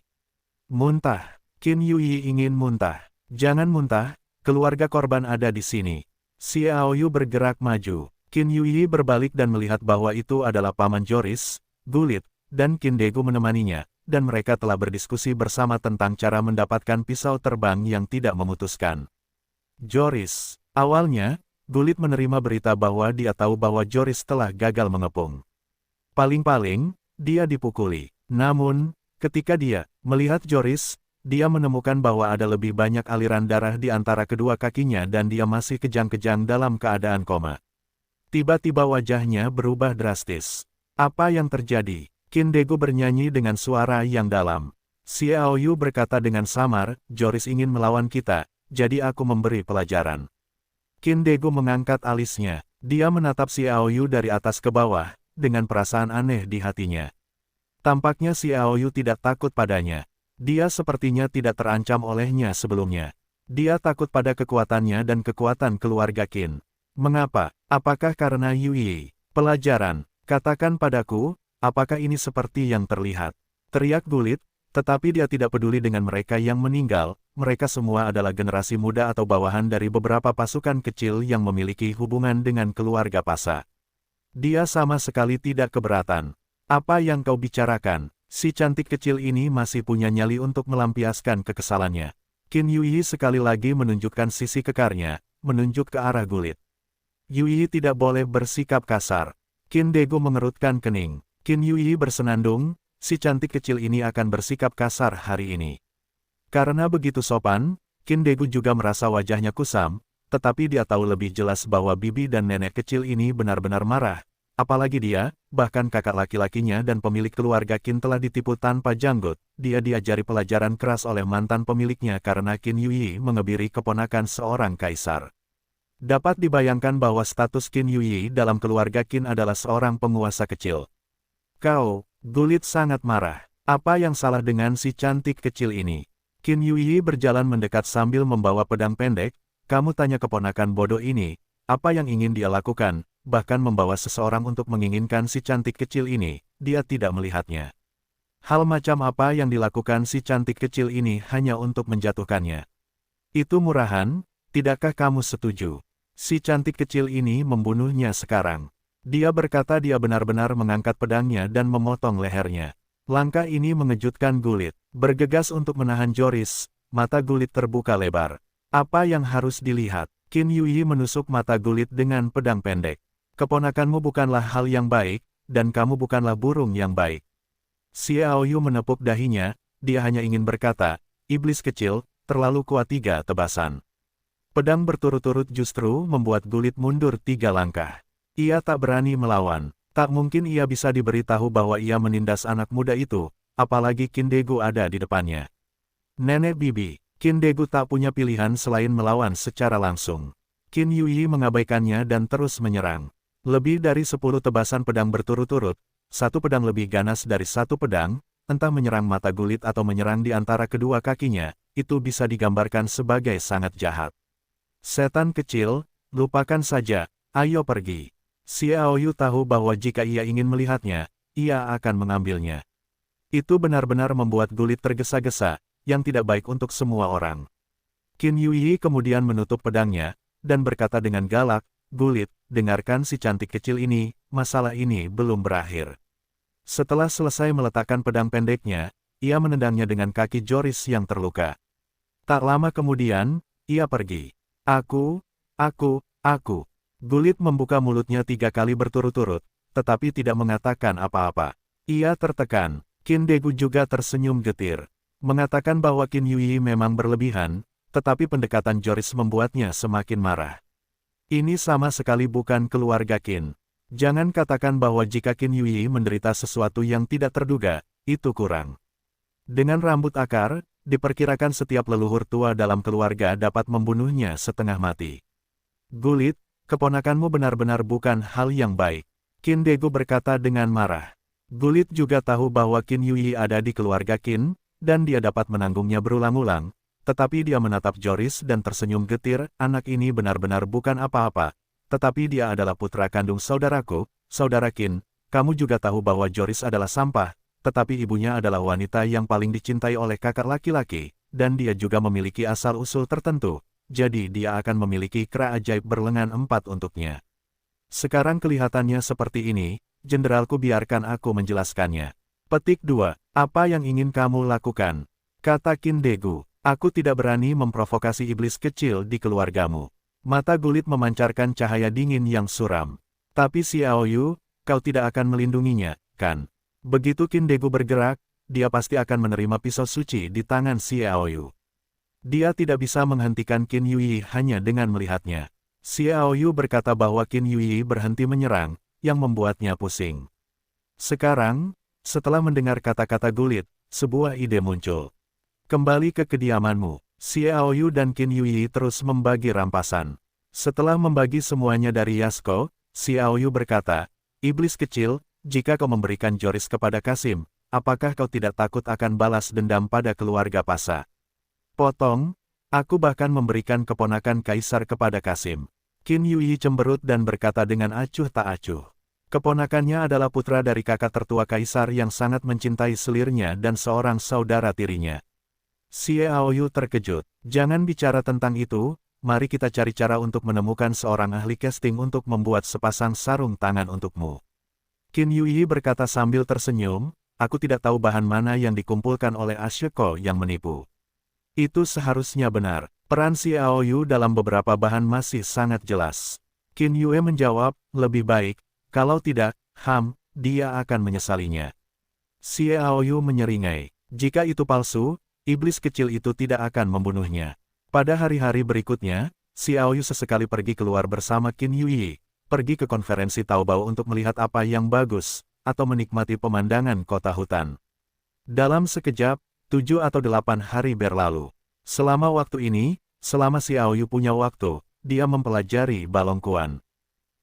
Muntah. Qin Yuyi ingin muntah. Jangan muntah, keluarga korban ada di sini. Xiao Yu bergerak maju. Qin Yuyi berbalik dan melihat bahwa itu adalah paman Joris, Gulit, dan Qin Degu menemaninya, dan mereka telah berdiskusi bersama tentang cara mendapatkan pisau terbang yang tidak memutuskan. Joris. Awalnya, Gulit menerima berita bahwa dia tahu bahwa Joris telah gagal mengepung. Paling-paling, dia dipukuli. Namun, ketika dia melihat Joris, dia menemukan bahwa ada lebih banyak aliran darah di antara kedua kakinya dan dia masih kejang-kejang dalam keadaan koma. Tiba-tiba wajahnya berubah drastis. Apa yang terjadi? Qin Degu bernyanyi dengan suara yang dalam. Xiao Yu berkata dengan samar, Joris ingin melawan kita, jadi aku memberi pelajaran. Qin Degu mengangkat alisnya. Dia menatap Xiao Yu dari atas ke bawah, dengan perasaan aneh di hatinya. Tampaknya Xiao Yu tidak takut padanya. Dia sepertinya tidak terancam olehnya sebelumnya. Dia takut pada kekuatannya dan kekuatan keluarga Qin. Mengapa? Apakah karena Yuyi? Pelajaran. Katakan padaku, apakah ini seperti yang terlihat? Teriak Gulit, tetapi dia tidak peduli dengan mereka yang meninggal, mereka semua adalah generasi muda atau bawahan dari beberapa pasukan kecil yang memiliki hubungan dengan keluarga Pasa. Dia sama sekali tidak keberatan. Apa yang kau bicarakan? Si cantik kecil ini masih punya nyali untuk melampiaskan kekesalannya. Qin Yuyi sekali lagi menunjukkan sisi kekarnya, menunjuk ke arah Gulit. Yuyi tidak boleh bersikap kasar. Qin Degu mengerutkan kening. Qin Yuyi bersenandung, si cantik kecil ini akan bersikap kasar hari ini. Karena begitu sopan, Qin Degu juga merasa wajahnya kusam, tetapi dia tahu lebih jelas bahwa bibi dan nenek kecil ini benar-benar marah. Apalagi dia, bahkan kakak laki-lakinya dan pemilik keluarga Qin telah ditipu tanpa janggut. Dia diajari pelajaran keras oleh mantan pemiliknya karena Qin Yuyi mengebiri keponakan seorang kaisar. Dapat dibayangkan bahwa status Qin Yuyi dalam keluarga Qin adalah seorang penguasa kecil. Kau, Gulit sangat marah. Apa yang salah dengan si cantik kecil ini? Qin Yuyi berjalan mendekat sambil membawa pedang pendek. Kamu tanya keponakan bodoh ini, apa yang ingin dia lakukan, bahkan membawa seseorang untuk menginginkan si cantik kecil ini, dia tidak melihatnya. Hal macam apa yang dilakukan si cantik kecil ini hanya untuk menjatuhkannya? Itu murahan, tidakkah kamu setuju? Si cantik kecil ini membunuhnya sekarang. Dia berkata dia benar-benar mengangkat pedangnya dan memotong lehernya. Langkah ini mengejutkan Gulit. Bergegas untuk menahan Joris, mata Gulit terbuka lebar. Apa yang harus dilihat? Qin Yuyi menusuk mata Gulit dengan pedang pendek. Keponakanmu bukanlah hal yang baik, dan kamu bukanlah burung yang baik. Xiao Yu menepuk dahinya, dia hanya ingin berkata, iblis kecil, terlalu kuat 3 tebasan. Pedang berturut-turut justru membuat Gulit mundur 3 langkah. Ia tak berani melawan. Tak mungkin ia bisa diberitahu bahwa ia menindas anak muda itu, apalagi Qin Degu ada di depannya. Nenek bibi, Qin Degu tak punya pilihan selain melawan secara langsung. Qin Yuyi mengabaikannya dan terus menyerang. Lebih dari 10 tebasan pedang berturut-turut, satu pedang lebih ganas dari satu pedang, entah menyerang mata Gulit atau menyerang di antara kedua kakinya, itu bisa digambarkan sebagai sangat jahat. Setan kecil, lupakan saja, ayo pergi. Xiao Yu tahu bahwa jika ia ingin melihatnya, ia akan mengambilnya. Itu benar-benar membuat Gulit tergesa-gesa, yang tidak baik untuk semua orang. Qin Yuyi kemudian menutup pedangnya, dan berkata dengan galak, Gulit, dengarkan si cantik kecil ini, masalah ini belum berakhir. Setelah selesai meletakkan pedang pendeknya, ia menendangnya dengan kaki Joris yang terluka. Tak lama kemudian, ia pergi. Aku. Gulit membuka mulutnya 3 kali berturut-turut, tetapi tidak mengatakan apa-apa. Ia tertekan. Qin Degu juga tersenyum getir. Mengatakan bahwa Qin Yuyi memang berlebihan, tetapi pendekatan Joris membuatnya semakin marah. Ini sama sekali bukan keluarga Qin. Jangan katakan bahwa jika Qin Yuyi menderita sesuatu yang tidak terduga, itu kurang. Dengan rambut akar, diperkirakan setiap leluhur tua dalam keluarga dapat membunuhnya setengah mati. Gulit, keponakanmu benar-benar bukan hal yang baik. Qin Degu berkata dengan marah. Gulit juga tahu bahwa Qin Yuyi ada di keluarga Qin, dan dia dapat menanggungnya berulang-ulang, tetapi dia menatap Joris dan tersenyum getir, anak ini benar-benar bukan apa-apa, tetapi dia adalah putra kandung saudaraku, saudara Qin, kamu juga tahu bahwa Joris adalah sampah, tetapi ibunya adalah wanita yang paling dicintai oleh kakak laki-laki, dan dia juga memiliki asal-usul tertentu. Jadi dia akan memiliki kera ajaib berlengan 4 untuknya. Sekarang kelihatannya seperti ini, jenderalku biarkan aku menjelaskannya. Petik 2. Apa yang ingin kamu lakukan? Kata Qin Degu, aku tidak berani memprovokasi iblis kecil di keluargamu. Mata Gulit memancarkan cahaya dingin yang suram. Tapi Xiao Yu, kau tidak akan melindunginya, kan? Begitu Qin Degu bergerak, dia pasti akan menerima pisau suci di tangan Xiao Yu. Dia tidak bisa menghentikan Qin Yuyi hanya dengan melihatnya. Xiao Yu berkata bahwa Qin Yuyi berhenti menyerang, yang membuatnya pusing. Sekarang, setelah mendengar kata-kata Gulit, sebuah ide muncul. Kembali ke kediamanmu. Xiao Yu dan Qin Yuyi terus membagi rampasan. Setelah membagi semuanya dari Yasuko, Xiao Yu berkata, iblis kecil, jika kau memberikan Joris kepada Kasim, apakah kau tidak takut akan balas dendam pada keluarga Pasa? Potong, aku bahkan memberikan keponakan kaisar kepada Kasim. Qin Yuyi cemberut dan berkata dengan acuh tak acuh. Keponakannya adalah putra dari kakak tertua kaisar yang sangat mencintai selirnya dan seorang saudara tirinya. Xiao Yu terkejut. Jangan bicara tentang itu, mari kita cari cara untuk menemukan seorang ahli casting untuk membuat sepasang sarung tangan untukmu. Qin Yuyi berkata sambil tersenyum, aku tidak tahu bahan mana yang dikumpulkan oleh Ashiko yang menipu. Itu seharusnya benar. Peran Xiao Yu dalam beberapa bahan masih sangat jelas. Qin Yue menjawab, lebih baik, kalau tidak, dia akan menyesalinya. Xiao Yu menyeringai. Jika itu palsu, iblis kecil itu tidak akan membunuhnya. Pada hari-hari berikutnya, Xiao Yu sesekali pergi keluar bersama Qin Yuyi, pergi ke konferensi Taobao untuk melihat apa yang bagus, atau menikmati pemandangan kota hutan. Dalam sekejap, 7 atau 8 hari berlalu. Selama waktu ini, selama Xiao Yu punya waktu, dia mempelajari Balongkuan.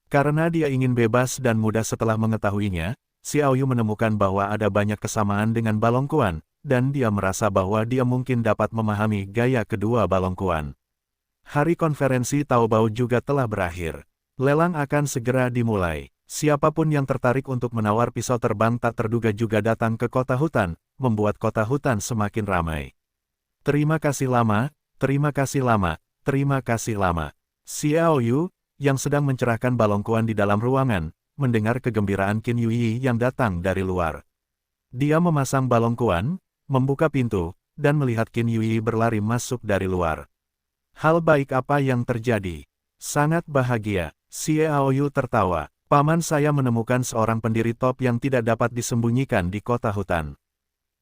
Karena dia ingin bebas dan mudah setelah mengetahuinya, Xiao Yu menemukan bahwa ada banyak kesamaan dengan Balongkuan, dan dia merasa bahwa dia mungkin dapat memahami gaya kedua Balongkuan. Hari konferensi Taobao juga telah berakhir. Lelang akan segera dimulai. Siapapun yang tertarik untuk menawar pisau terbang tak terduga juga datang ke kota hutan, membuat kota hutan semakin ramai. Terima kasih lama, terima kasih lama, terima kasih lama. Xiao Yu, yang sedang mencerahkan Balongkuan di dalam ruangan, mendengar kegembiraan Qin Yuyi yang datang dari luar. Dia memasang Balongkuan, membuka pintu, dan melihat Qin Yuyi berlari masuk dari luar. Hal baik apa yang terjadi? Sangat bahagia, Xiao Yu tertawa. Paman saya menemukan seorang pendiri top yang tidak dapat disembunyikan di kota hutan.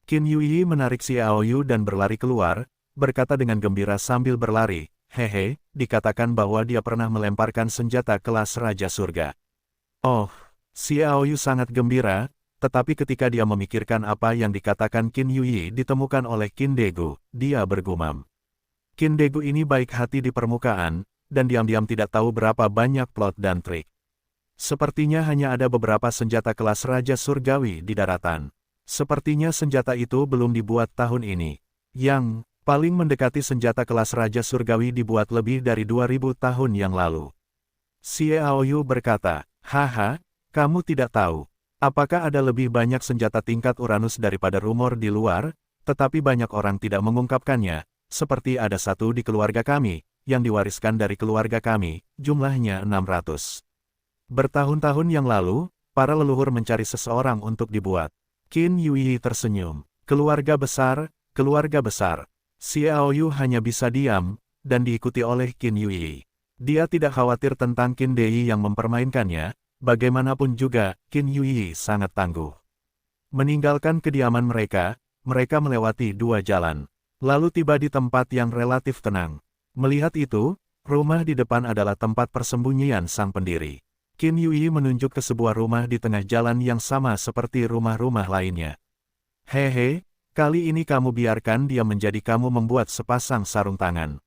Qin Yuyi menarik Xiao Yu dan berlari keluar, berkata dengan gembira sambil berlari, hehe, dikatakan bahwa dia pernah melemparkan senjata kelas Raja Surga. Oh, Xiao Yu sangat gembira, tetapi ketika dia memikirkan apa yang dikatakan Qin Yuyi ditemukan oleh Qin Degu, dia bergumam. Qin Degu ini baik hati di permukaan, dan diam-diam tidak tahu berapa banyak plot dan trik. Sepertinya hanya ada beberapa senjata kelas Raja Surgawi di daratan. Sepertinya senjata itu belum dibuat tahun ini. Yang paling mendekati senjata kelas Raja Surgawi dibuat lebih dari 2000 tahun yang lalu. Xiao Yu berkata, haha, kamu tidak tahu. Apakah ada lebih banyak senjata tingkat Uranus daripada rumor di luar, tetapi banyak orang tidak mengungkapkannya, seperti ada satu di keluarga kami, yang diwariskan dari keluarga kami, jumlahnya 600. Bertahun-tahun yang lalu, para leluhur mencari seseorang untuk dibuat. Qin Yuyi tersenyum. Keluarga besar, keluarga besar. Xiao Yu hanya bisa diam, dan diikuti oleh Qin Yuyi. Dia tidak khawatir tentang Qin Dei yang mempermainkannya, bagaimanapun juga, Qin Yuyi sangat tangguh. Meninggalkan kediaman mereka melewati 2 jalan. Lalu tiba di tempat yang relatif tenang. Melihat itu, rumah di depan adalah tempat persembunyian sang pendiri. Qin Yuyi menunjuk ke sebuah rumah di tengah jalan yang sama seperti rumah-rumah lainnya. Hehe, kali ini kamu biarkan dia menjadi kamu membuat sepasang sarung tangan.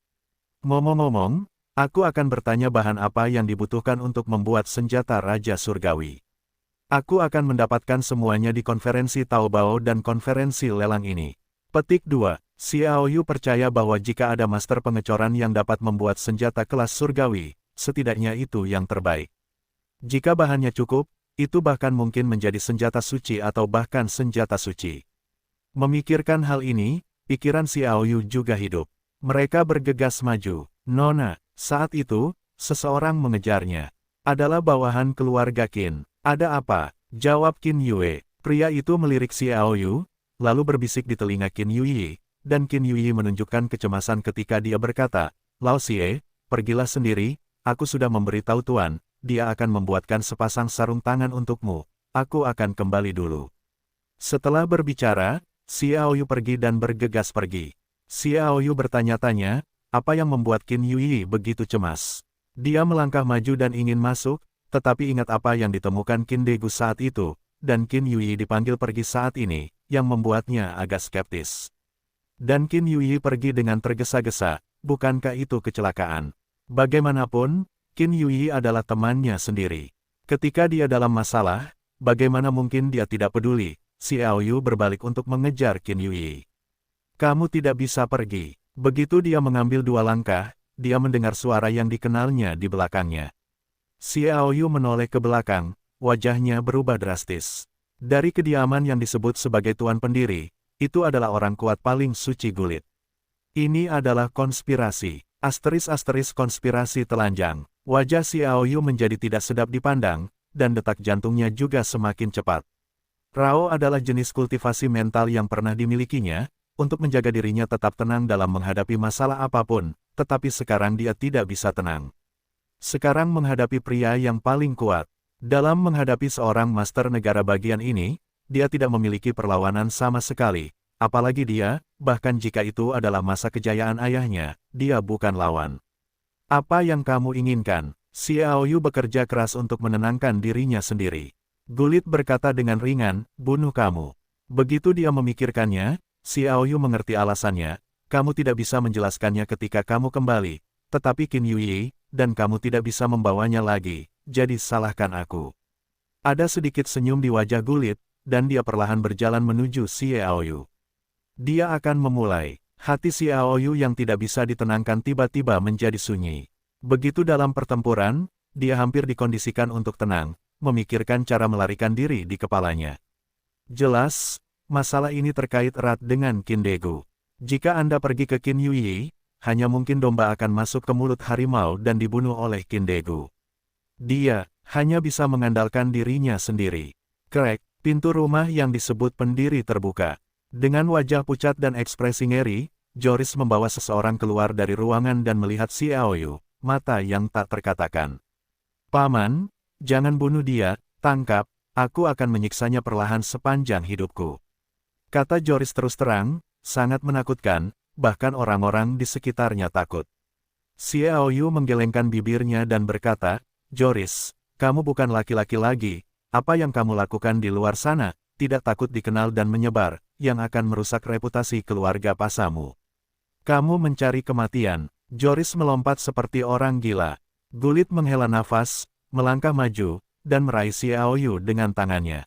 Ngomong-ngomong, aku akan bertanya bahan apa yang dibutuhkan untuk membuat senjata Raja Surgawi. Aku akan mendapatkan semuanya di konferensi Taobao dan konferensi lelang ini. Petik 2. Xiao Yu percaya bahwa jika ada master pengecoran yang dapat membuat senjata kelas surgawi, setidaknya itu yang terbaik. Jika bahannya cukup, itu bahkan mungkin menjadi senjata suci atau bahkan senjata suci. Memikirkan hal ini, pikiran Xiao Yu juga hidup. Mereka bergegas maju. Nona, saat itu, seseorang mengejarnya. Adalah bawahan keluarga Qin. Ada apa? Jawab Qin Yue. Pria itu melirik Xiao Yu, lalu berbisik di telinga Qin Yuyi. Dan Qin Yuyi menunjukkan kecemasan ketika dia berkata, Lao Xie, pergilah sendiri, aku sudah memberitahu Tuan, dia akan membuatkan sepasang sarung tangan untukmu, aku akan kembali dulu. Setelah berbicara, Xiao Yu pergi dan bergegas pergi. Xiao Yu bertanya-tanya, apa yang membuat Qin Yuyi begitu cemas. Dia melangkah maju dan ingin masuk, tetapi ingat apa yang ditemukan Qin Degu saat itu, dan Qin Yuyi dipanggil pergi saat ini, yang membuatnya agak skeptis. Dan Qin Yuyi pergi dengan tergesa-gesa, bukankah itu kecelakaan? Bagaimanapun, Qin Yuyi adalah temannya sendiri. Ketika dia dalam masalah, bagaimana mungkin dia tidak peduli? Xiao Yu berbalik untuk mengejar Qin Yuyi. Kamu tidak bisa pergi. Begitu dia mengambil 2 langkah, dia mendengar suara yang dikenalnya di belakangnya. Xiao Yu menoleh ke belakang, wajahnya berubah drastis. Dari kediaman yang disebut sebagai Tuan Pendiri, itu adalah orang kuat paling suci gulit. Ini adalah konspirasi. Asteris-asteris konspirasi telanjang. Wajah Xiao Yu menjadi tidak sedap dipandang, dan detak jantungnya juga semakin cepat. Rao adalah jenis kultivasi mental yang pernah dimilikinya, untuk menjaga dirinya tetap tenang dalam menghadapi masalah apapun, tetapi sekarang dia tidak bisa tenang. Sekarang menghadapi pria yang paling kuat. Dalam menghadapi seorang master negara bagian ini, dia tidak memiliki perlawanan sama sekali, apalagi dia, bahkan jika itu adalah masa kejayaan ayahnya, dia bukan lawan. Apa yang kamu inginkan? Xiao Yu bekerja keras untuk menenangkan dirinya sendiri. Gulit berkata dengan ringan, bunuh kamu. Begitu dia memikirkannya, Xiao Yu mengerti alasannya, kamu tidak bisa menjelaskannya ketika kamu kembali, tetapi Qin Yuyi, dan kamu tidak bisa membawanya lagi, jadi salahkan aku. Ada sedikit senyum di wajah Gulit, dan dia perlahan berjalan menuju Xiaoyu. Dia akan memulai. Hati Xiaoyu yang tidak bisa ditenangkan tiba-tiba menjadi sunyi. Begitu dalam pertempuran, dia hampir dikondisikan untuk tenang, memikirkan cara melarikan diri di kepalanya. Jelas, masalah ini terkait erat dengan Qin Degu. Jika Anda pergi ke Qin Yuyi, hanya mungkin domba akan masuk ke mulut harimau dan dibunuh oleh Qin Degu. Dia hanya bisa mengandalkan dirinya sendiri. Krek, pintu rumah yang disebut pendiri terbuka. Dengan wajah pucat dan ekspresi ngeri, Joris membawa seseorang keluar dari ruangan dan melihat Xiaoyu, mata yang tak terkatakan. Paman, jangan bunuh dia, tangkap, aku akan menyiksanya perlahan sepanjang hidupku. Kata Joris terus terang, sangat menakutkan, bahkan orang-orang di sekitarnya takut. Xiaoyu menggelengkan bibirnya dan berkata, Joris, kamu bukan laki-laki lagi, apa yang kamu lakukan di luar sana, tidak takut dikenal dan menyebar, yang akan merusak reputasi keluarga pasamu. Kamu mencari kematian. Joris melompat seperti orang gila. Gulit menghela nafas, melangkah maju, dan meraih Xiaoyu dengan tangannya.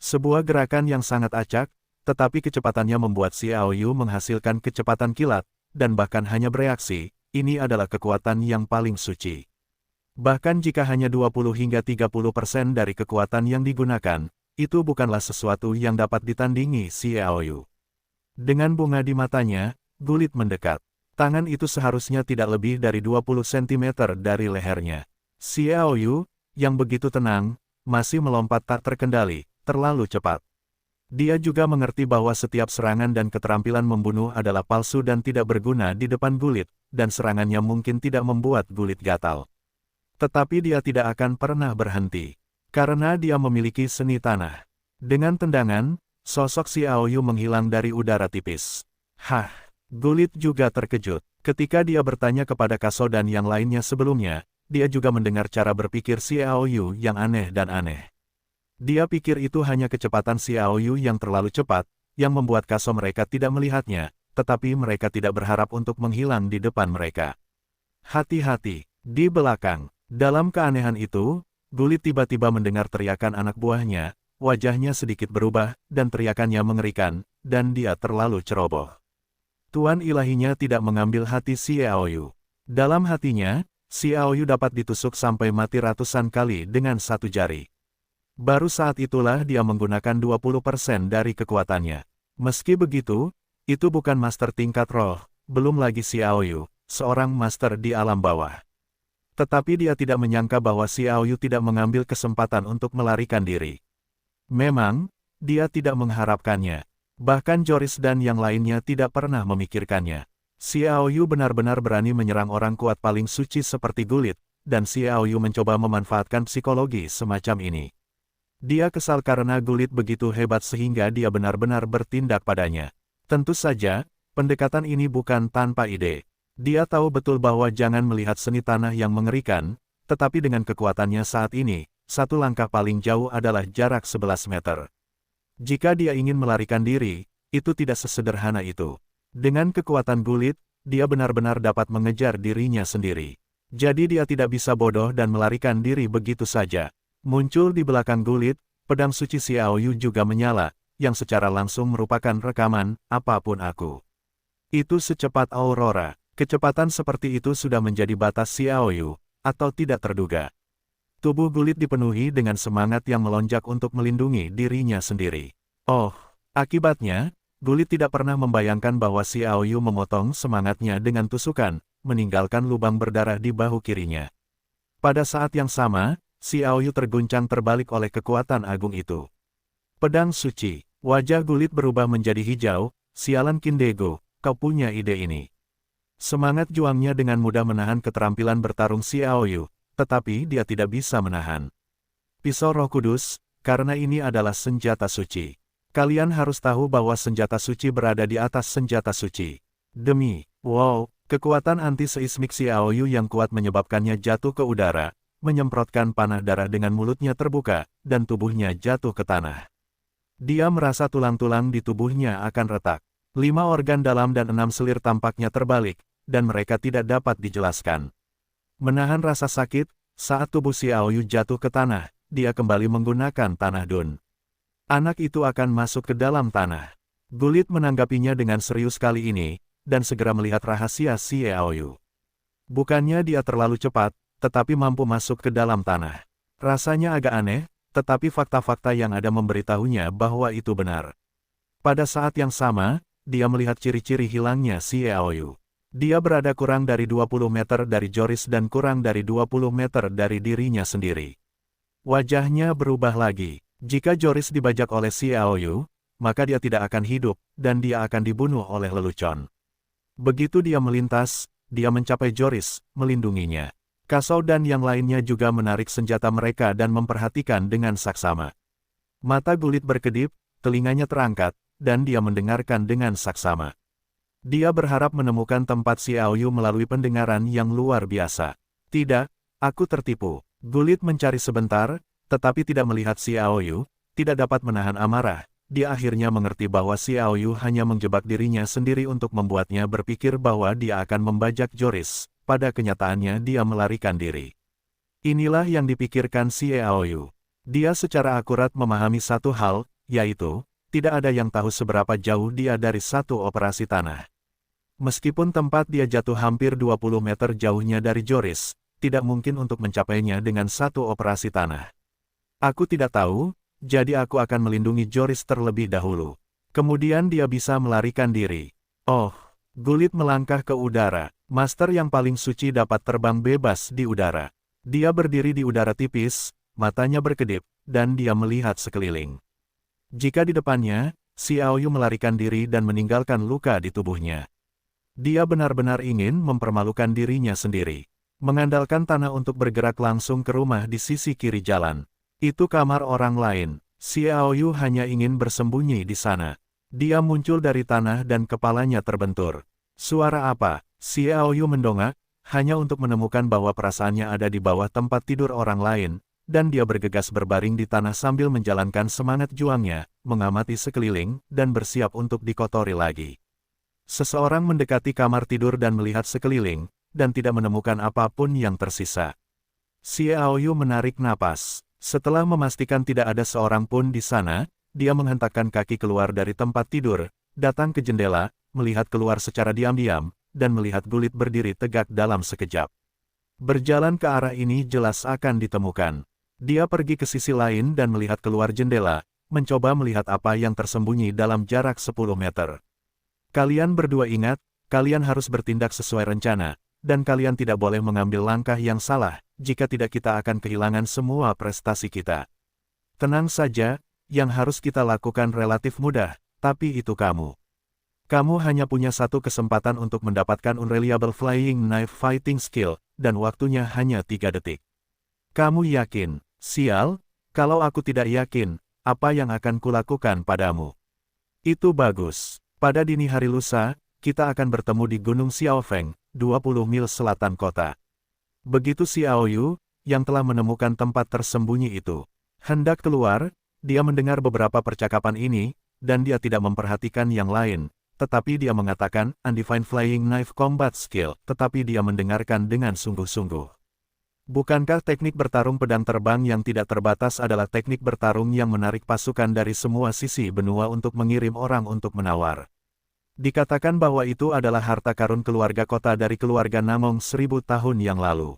Sebuah gerakan yang sangat acak, tetapi kecepatannya membuat Xiaoyu menghasilkan kecepatan kilat, dan bahkan hanya bereaksi, ini adalah kekuatan yang paling suci. Bahkan jika hanya 20 hingga 30% dari kekuatan yang digunakan, itu bukanlah sesuatu yang dapat ditandingi Xiaoyu. Dengan bunga di matanya, Gulit mendekat. Tangan itu seharusnya tidak lebih dari 20 cm dari lehernya. Xiaoyu, yang begitu tenang, masih melompat tak terkendali, terlalu cepat. Dia juga mengerti bahwa setiap serangan dan keterampilan membunuh adalah palsu dan tidak berguna di depan Gulit, dan serangannya mungkin tidak membuat Gulit gatal. Tetapi dia tidak akan pernah berhenti. Karena dia memiliki seni tanah. Dengan tendangan, sosok Xiaoyu menghilang dari udara tipis. Hah, Gulit juga terkejut. Ketika dia bertanya kepada Kaso dan yang lainnya sebelumnya, dia juga mendengar cara berpikir Xiaoyu yang aneh dan aneh. Dia pikir itu hanya kecepatan Xiaoyu yang terlalu cepat, yang membuat Kaso mereka tidak melihatnya, tetapi mereka tidak berharap untuk menghilang di depan mereka. Hati-hati, di belakang. Dalam keanehan itu, Gulit tiba-tiba mendengar teriakan anak buahnya, wajahnya sedikit berubah, dan teriakannya mengerikan, dan dia terlalu ceroboh. Tuan ilahinya tidak mengambil hati Xiaoyu. Dalam hatinya, Xiaoyu dapat ditusuk sampai mati ratusan kali dengan satu jari. Baru saat itulah dia menggunakan 20% dari kekuatannya. Meski begitu, itu bukan master tingkat roh, belum lagi Xiaoyu, seorang master di alam bawah. Tetapi dia tidak menyangka bahwa Xiaoyu tidak mengambil kesempatan untuk melarikan diri. Memang, dia tidak mengharapkannya. Bahkan Joris dan yang lainnya tidak pernah memikirkannya. Xiaoyu benar-benar berani menyerang orang kuat paling suci seperti Gulit, dan Xiaoyu mencoba memanfaatkan psikologi semacam ini. Dia kesal karena Gulit begitu hebat sehingga dia benar-benar bertindak padanya. Tentu saja, pendekatan ini bukan tanpa ide. Dia tahu betul bahwa jangan melihat seni tanah yang mengerikan, tetapi dengan kekuatannya saat ini, satu langkah paling jauh adalah jarak 11 meter. Jika dia ingin melarikan diri, itu tidak sesederhana itu. Dengan kekuatan Gulit, dia benar-benar dapat mengejar dirinya sendiri. Jadi dia tidak bisa bodoh dan melarikan diri begitu saja. Muncul di belakang Gulit, pedang suci Xiaoyu juga menyala, yang secara langsung merupakan rekaman, apapun aku. Itu secepat aurora. Kecepatan seperti itu sudah menjadi batas Xiaoyu, atau tidak terduga. Tubuh Gulit dipenuhi dengan semangat yang melonjak untuk melindungi dirinya sendiri. Oh, akibatnya, Gulit tidak pernah membayangkan bahwa Xiaoyu memotong semangatnya dengan tusukan, meninggalkan lubang berdarah di bahu kirinya. Pada saat yang sama, Xiaoyu terguncang terbalik oleh kekuatan agung itu. Pedang suci, wajah Gulit berubah menjadi hijau, sialan Qin Degu, kau punya ide ini. Semangat juangnya dengan mudah menahan keterampilan bertarung Xiaoyu, tetapi dia tidak bisa menahan pisau Roh Kudus, karena ini adalah senjata suci. Kalian harus tahu bahwa senjata suci berada di atas senjata suci. Kekuatan anti-seismik Xiaoyu yang kuat menyebabkannya jatuh ke udara, menyemprotkan panah darah dengan mulutnya terbuka, dan tubuhnya jatuh ke tanah. Dia merasa tulang-tulang di tubuhnya akan retak. 5 organ dalam dan 6 selir tampaknya terbalik, dan mereka tidak dapat dijelaskan. Menahan rasa sakit, saat tubuh Xiaoyu jatuh ke tanah, dia kembali menggunakan tanah Dun. Anak itu akan masuk ke dalam tanah. Gulit menanggapinya dengan serius kali ini, dan segera melihat rahasia Xiaoyu. Bukannya dia terlalu cepat, tetapi mampu masuk ke dalam tanah. Rasanya agak aneh, tetapi fakta-fakta yang ada memberitahunya bahwa itu benar. Pada saat yang sama, dia melihat ciri-ciri hilangnya Xiaoyu. Dia berada kurang dari 20 meter dari Joris dan kurang dari 20 meter dari dirinya sendiri. Wajahnya berubah lagi. Jika Joris dibajak oleh Xiaoyu, maka dia tidak akan hidup, dan dia akan dibunuh oleh lelucon. Begitu dia melintas, dia mencapai Joris, melindunginya. Kasau dan yang lainnya juga menarik senjata mereka dan memperhatikan dengan saksama. Mata Gulit berkedip, telinganya terangkat, dan dia mendengarkan dengan saksama. Dia berharap menemukan tempat Xiaoyu melalui pendengaran yang luar biasa. Tidak, aku tertipu. Gulit mencari sebentar, tetapi tidak melihat Xiaoyu, tidak dapat menahan amarah. Dia akhirnya mengerti bahwa Xiaoyu hanya menjebak dirinya sendiri untuk membuatnya berpikir bahwa dia akan membajak Joris. Pada kenyataannya dia melarikan diri. Inilah yang dipikirkan Xiaoyu. Dia secara akurat memahami satu hal, yaitu, tidak ada yang tahu seberapa jauh dia dari satu operasi tanah. Meskipun tempat dia jatuh hampir 20 meter jauhnya dari Joris, tidak mungkin untuk mencapainya dengan satu operasi tanah. Aku tidak tahu, jadi aku akan melindungi Joris terlebih dahulu. Kemudian dia bisa melarikan diri. Oh, Gulit melangkah ke udara. Master yang paling suci dapat terbang bebas di udara. Dia berdiri di udara tipis, matanya berkedip, dan dia melihat sekeliling. Jika di depannya, Xiaoyu melarikan diri dan meninggalkan luka di tubuhnya. Dia benar-benar ingin mempermalukan dirinya sendiri. Mengandalkan tanah untuk bergerak langsung ke rumah di sisi kiri jalan. Itu kamar orang lain. Xiaoyu hanya ingin bersembunyi di sana. Dia muncul dari tanah dan kepalanya terbentur. Suara apa? Xiaoyu mendongak, hanya untuk menemukan bahwa perasaannya ada di bawah tempat tidur orang lain, dan dia bergegas berbaring di tanah sambil menjalankan semangat juangnya, mengamati sekeliling, dan bersiap untuk dikotori lagi. Seseorang mendekati kamar tidur dan melihat sekeliling, dan tidak menemukan apapun yang tersisa. Xiaoyu menarik napas. Setelah memastikan tidak ada seorang pun di sana, dia menghentakkan kaki keluar dari tempat tidur, datang ke jendela, melihat keluar secara diam-diam, dan melihat Gulit berdiri tegak dalam sekejap. Berjalan ke arah ini jelas akan ditemukan. Dia pergi ke sisi lain dan melihat keluar jendela, mencoba melihat apa yang tersembunyi dalam jarak 10 meter. Kalian berdua ingat, kalian harus bertindak sesuai rencana, dan kalian tidak boleh mengambil langkah yang salah, jika tidak kita akan kehilangan semua prestasi kita. Tenang saja, yang harus kita lakukan relatif mudah, tapi itu kamu. Kamu hanya punya satu kesempatan untuk mendapatkan Unreliable Flying Knife Fighting Skill, dan waktunya hanya 3 detik. Kamu yakin? Sial, kalau aku tidak yakin, apa yang akan kulakukan padamu? Itu bagus. Pada dini hari lusa, kita akan bertemu di Gunung Xiaofeng, 20 mil selatan kota. Begitu Xiaoyu, yang telah menemukan tempat tersembunyi itu, hendak keluar, dia mendengar beberapa percakapan ini, dan dia tidak memperhatikan yang lain, tetapi dia mengatakan, Undefined Flying Knife Combat Skill, tetapi dia mendengarkan dengan sungguh-sungguh. Bukankah teknik bertarung pedang terbang yang tidak terbatas adalah teknik bertarung yang menarik pasukan dari semua sisi benua untuk mengirim orang untuk menawar? Dikatakan bahwa itu adalah harta karun keluarga kota dari keluarga Namong 1000 tahun yang lalu.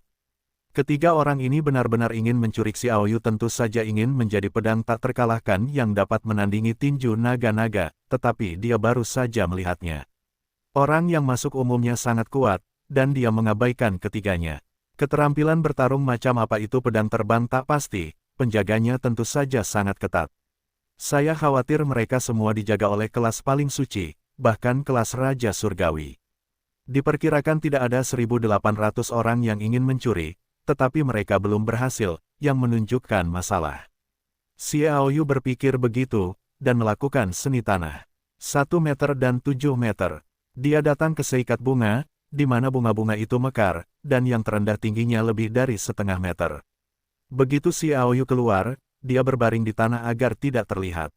Ketiga orang ini benar-benar ingin mencuri Xiaoyu, tentu saja ingin menjadi pedang tak terkalahkan yang dapat menandingi tinju naga-naga, tetapi dia baru saja melihatnya. Orang yang masuk umumnya sangat kuat, dan dia mengabaikan ketiganya. Keterampilan bertarung macam apa itu pedang terbang tak pasti, penjaganya tentu saja sangat ketat. Saya khawatir mereka semua dijaga oleh kelas paling suci, bahkan kelas Raja Surgawi. Diperkirakan tidak ada 1.800 orang yang ingin mencuri, tetapi mereka belum berhasil, yang menunjukkan masalah. Xiaoyu berpikir begitu, dan melakukan seni tanah. 1 meter dan 7 meter. Dia datang ke seikat bunga, di mana bunga-bunga itu mekar, dan yang terendah tingginya lebih dari setengah meter. Begitu Xiaoyu keluar, dia berbaring di tanah agar tidak terlihat.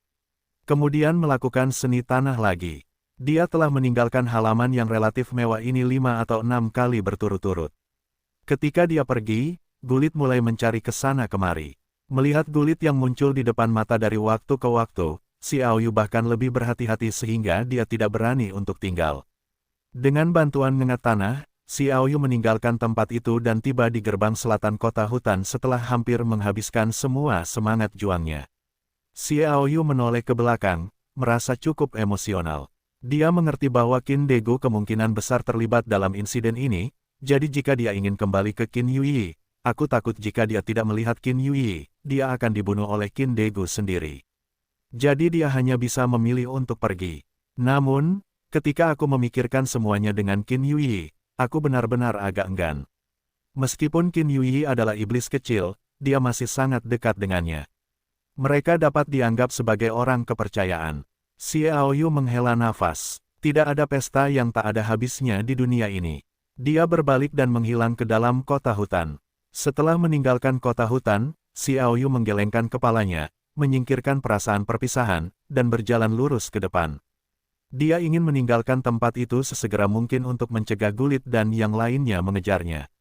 Kemudian melakukan seni tanah lagi. Dia telah meninggalkan halaman yang relatif mewah ini 5 atau 6 kali berturut-turut. Ketika dia pergi, Gulit mulai mencari ke sana kemari. Melihat Gulit yang muncul di depan mata dari waktu ke waktu, Xiao Yu bahkan lebih berhati-hati sehingga dia tidak berani untuk tinggal. Dengan bantuan ngengat tanah, Xiao Yu meninggalkan tempat itu dan tiba di gerbang selatan kota hutan setelah hampir menghabiskan semua semangat juangnya. Xiao Yu menoleh ke belakang, merasa cukup emosional. Dia mengerti bahwa Qin Degu kemungkinan besar terlibat dalam insiden ini, jadi jika dia ingin kembali ke Qin Yuyi, aku takut jika dia tidak melihat Qin Yuyi, dia akan dibunuh oleh Qin Degu sendiri. Jadi dia hanya bisa memilih untuk pergi. Namun, ketika aku memikirkan semuanya dengan Qin Yuyi, aku benar-benar agak enggan. Meskipun Qin Yuyi adalah iblis kecil, dia masih sangat dekat dengannya. Mereka dapat dianggap sebagai orang kepercayaan. Xiao Yu menghela nafas. Tidak ada pesta yang tak ada habisnya di dunia ini. Dia berbalik dan menghilang ke dalam kota hutan. Setelah meninggalkan kota hutan, Xiao Yu menggelengkan kepalanya, menyingkirkan perasaan perpisahan, dan berjalan lurus ke depan. Dia ingin meninggalkan tempat itu sesegera mungkin untuk mencegah Gulit dan yang lainnya mengejarnya.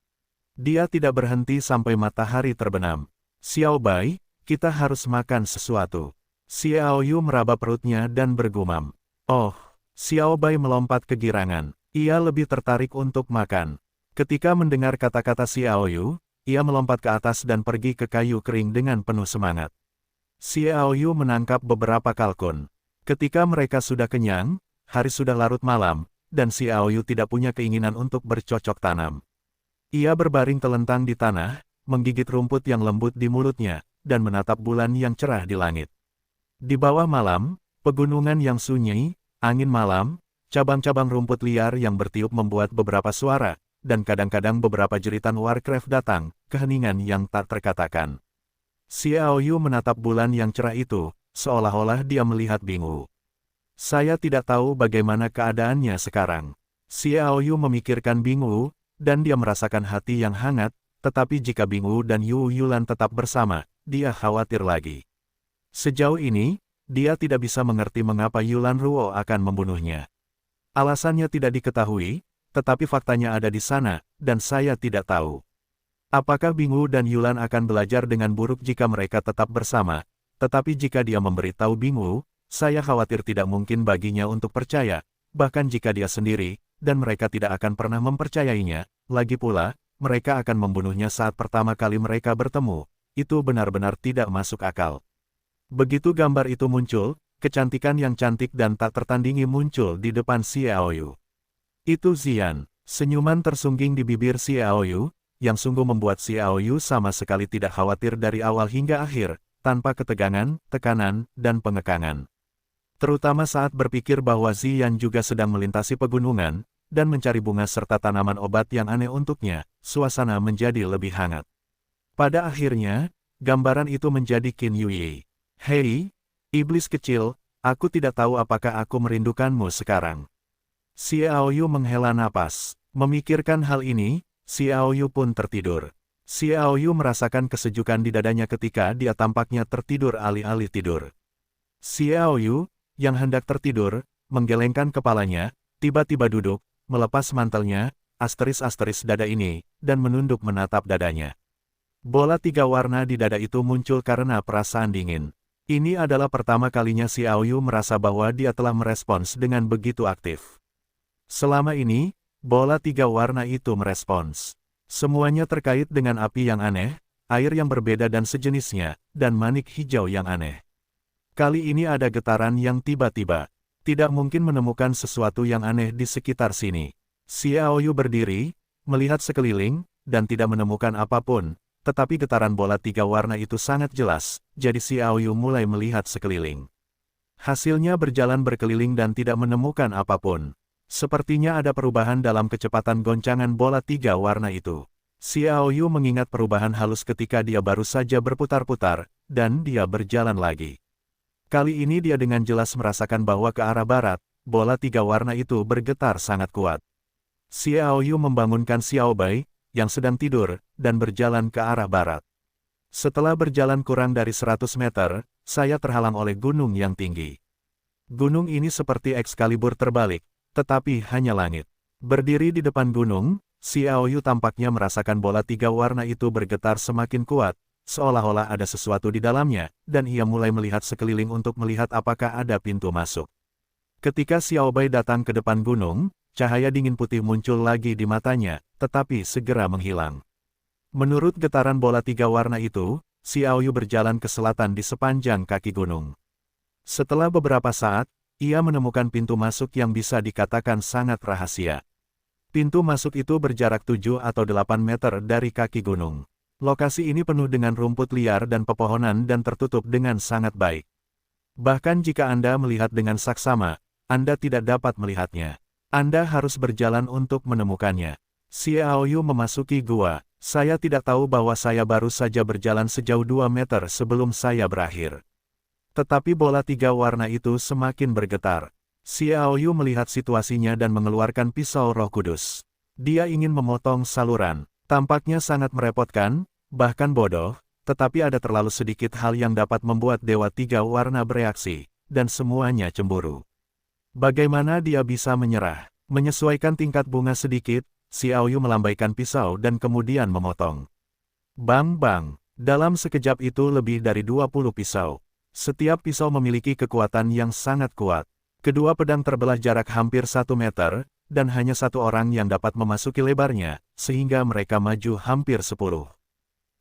Dia tidak berhenti sampai matahari terbenam. Xiao Bai, kita harus makan sesuatu. Xiao Yu meraba perutnya dan bergumam. Oh, Xiao Bai melompat kegirangan. Ia lebih tertarik untuk makan. Ketika mendengar kata-kata Xiao Yu, ia melompat ke atas dan pergi ke kayu kering dengan penuh semangat. Xiao Yu menangkap beberapa kalkun. Ketika mereka sudah kenyang, hari sudah larut malam, dan Xiao Yu tidak punya keinginan untuk bercocok tanam. Ia berbaring telentang di tanah, menggigit rumput yang lembut di mulutnya, dan menatap bulan yang cerah di langit. Di bawah malam, pegunungan yang sunyi, angin malam, cabang-cabang rumput liar yang bertiup membuat beberapa suara, dan kadang-kadang beberapa jeritan Warcraft datang, keheningan yang tak terkatakan. Xiao Yu menatap bulan yang cerah itu, seolah-olah dia melihat Bingwu. Saya tidak tahu bagaimana keadaannya sekarang. Xiao Yu memikirkan Bingwu, dan dia merasakan hati yang hangat, tetapi jika Bingwu dan Yu Yulan tetap bersama, dia khawatir lagi. Sejauh ini, dia tidak bisa mengerti mengapa Yulan Ruo akan membunuhnya. Alasannya tidak diketahui, tetapi faktanya ada di sana, dan saya tidak tahu. Apakah Bingwu dan Yulan akan belajar dengan buruk jika mereka tetap bersama, tetapi jika dia memberitahu Bingwu, saya khawatir tidak mungkin baginya untuk percaya, bahkan jika dia sendiri, dan mereka tidak akan pernah mempercayainya, lagi pula, mereka akan membunuhnya saat pertama kali mereka bertemu, itu benar-benar tidak masuk akal. Begitu gambar itu muncul, kecantikan yang cantik dan tak tertandingi muncul di depan Xiao Yu. Itu Zian, senyuman tersungging di bibir Xiao Yu, yang sungguh membuat Xiao Yu sama sekali tidak khawatir dari awal hingga akhir, tanpa ketegangan, tekanan, dan pengekangan. Terutama saat berpikir bahwa Zian juga sedang melintasi pegunungan, dan mencari bunga serta tanaman obat yang aneh untuknya, suasana menjadi lebih hangat. Pada akhirnya, gambaran itu menjadi Qin Yuyi. Hei, iblis kecil, aku tidak tahu apakah aku merindukanmu sekarang. Xiao Yu menghela napas. Memikirkan hal ini, Xiao Yu pun tertidur. Xiao Yu merasakan kesejukan di dadanya ketika dia tampaknya tertidur alih-alih tidur. Xiao Yu, yang hendak tertidur, menggelengkan kepalanya, tiba-tiba duduk, melepas mantelnya, asteris-asteris dada ini, dan menunduk menatap dadanya. Bola 3 warna di dada itu muncul karena perasaan dingin. Ini adalah pertama kalinya Xiao Yu merasa bahwa dia telah merespons dengan begitu aktif. Selama ini, bola 3 warna itu merespons. Semuanya terkait dengan api yang aneh, air yang berbeda dan sejenisnya, dan manik hijau yang aneh. Kali ini ada getaran yang tiba-tiba. Tidak mungkin menemukan sesuatu yang aneh di sekitar sini. Xiao Yu berdiri, melihat sekeliling, dan tidak menemukan apapun, tetapi getaran bola 3 warna itu sangat jelas, jadi Xiao Yu mulai melihat sekeliling. Hasilnya berjalan berkeliling dan tidak menemukan apapun. Sepertinya ada perubahan dalam kecepatan goncangan bola 3 warna itu. Xiao Yu mengingat perubahan halus ketika dia baru saja berputar-putar, dan dia berjalan lagi. Kali ini dia dengan jelas merasakan bahwa ke arah barat, bola 3 warna itu bergetar sangat kuat. Xiao Yu membangunkan Xiao Bai, yang sedang tidur, dan berjalan ke arah barat. Setelah berjalan kurang dari 100 meter, saya terhalang oleh gunung yang tinggi. Gunung ini seperti Excalibur terbalik, tetapi hanya langit. Berdiri di depan gunung, Xiaoyu tampaknya merasakan bola 3 warna itu bergetar semakin kuat, seolah-olah ada sesuatu di dalamnya, dan ia mulai melihat sekeliling untuk melihat apakah ada pintu masuk. Ketika Xiao Bai datang ke depan gunung, cahaya dingin putih muncul lagi di matanya, tetapi segera menghilang. Menurut getaran bola 3 warna itu, Xiaoyu berjalan ke selatan di sepanjang kaki gunung. Setelah beberapa saat, ia menemukan pintu masuk yang bisa dikatakan sangat rahasia. Pintu masuk itu berjarak 7 atau 8 meter dari kaki gunung. Lokasi ini penuh dengan rumput liar dan pepohonan dan tertutup dengan sangat baik. Bahkan jika Anda melihat dengan saksama, Anda tidak dapat melihatnya. Anda harus berjalan untuk menemukannya. Xiaoyu memasuki gua. Saya tidak tahu bahwa saya baru saja berjalan sejauh 2 meter sebelum saya berakhir. Tetapi bola 3 warna itu semakin bergetar. Xiaoyu melihat situasinya dan mengeluarkan pisau Roh Kudus. Dia ingin memotong saluran. Tampaknya sangat merepotkan, bahkan bodoh, tetapi ada terlalu sedikit hal yang dapat membuat Dewa 3 warna bereaksi, dan semuanya cemburu. Bagaimana dia bisa menyerah? Menyesuaikan tingkat bunga sedikit, Xiaoyu melambaikan pisau dan kemudian memotong. Bang-bang, dalam sekejap itu lebih dari 20 pisau. Setiap pisau memiliki kekuatan yang sangat kuat. Kedua pedang terbelah jarak hampir 1 meter, dan hanya satu orang yang dapat memasuki lebarnya, sehingga mereka maju hampir 10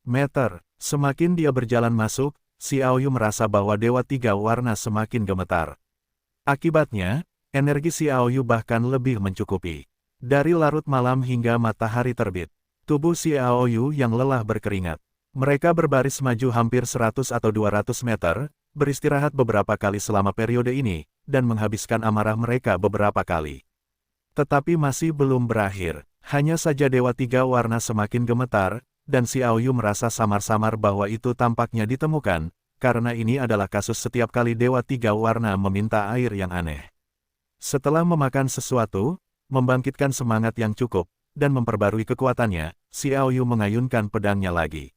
meter. Semakin dia berjalan masuk, Xiaoyu merasa bahwa Dewa 3 warna semakin gemetar. Akibatnya, energi Xiaoyu bahkan lebih mencukupi. Dari larut malam hingga matahari terbit, tubuh Xiaoyu yang lelah berkeringat. Mereka berbaris maju hampir 100 atau 200 meter, beristirahat beberapa kali selama periode ini, dan menghabiskan amarah mereka beberapa kali. Tetapi masih belum berakhir. Hanya saja Dewa 3 warna semakin gemetar, dan Xiaoyu merasa samar-samar bahwa itu tampaknya ditemukan, karena ini adalah kasus setiap kali Dewa 3 warna meminta air yang aneh. Setelah memakan sesuatu, membangkitkan semangat yang cukup, dan memperbarui kekuatannya, Xiaoyu mengayunkan pedangnya lagi.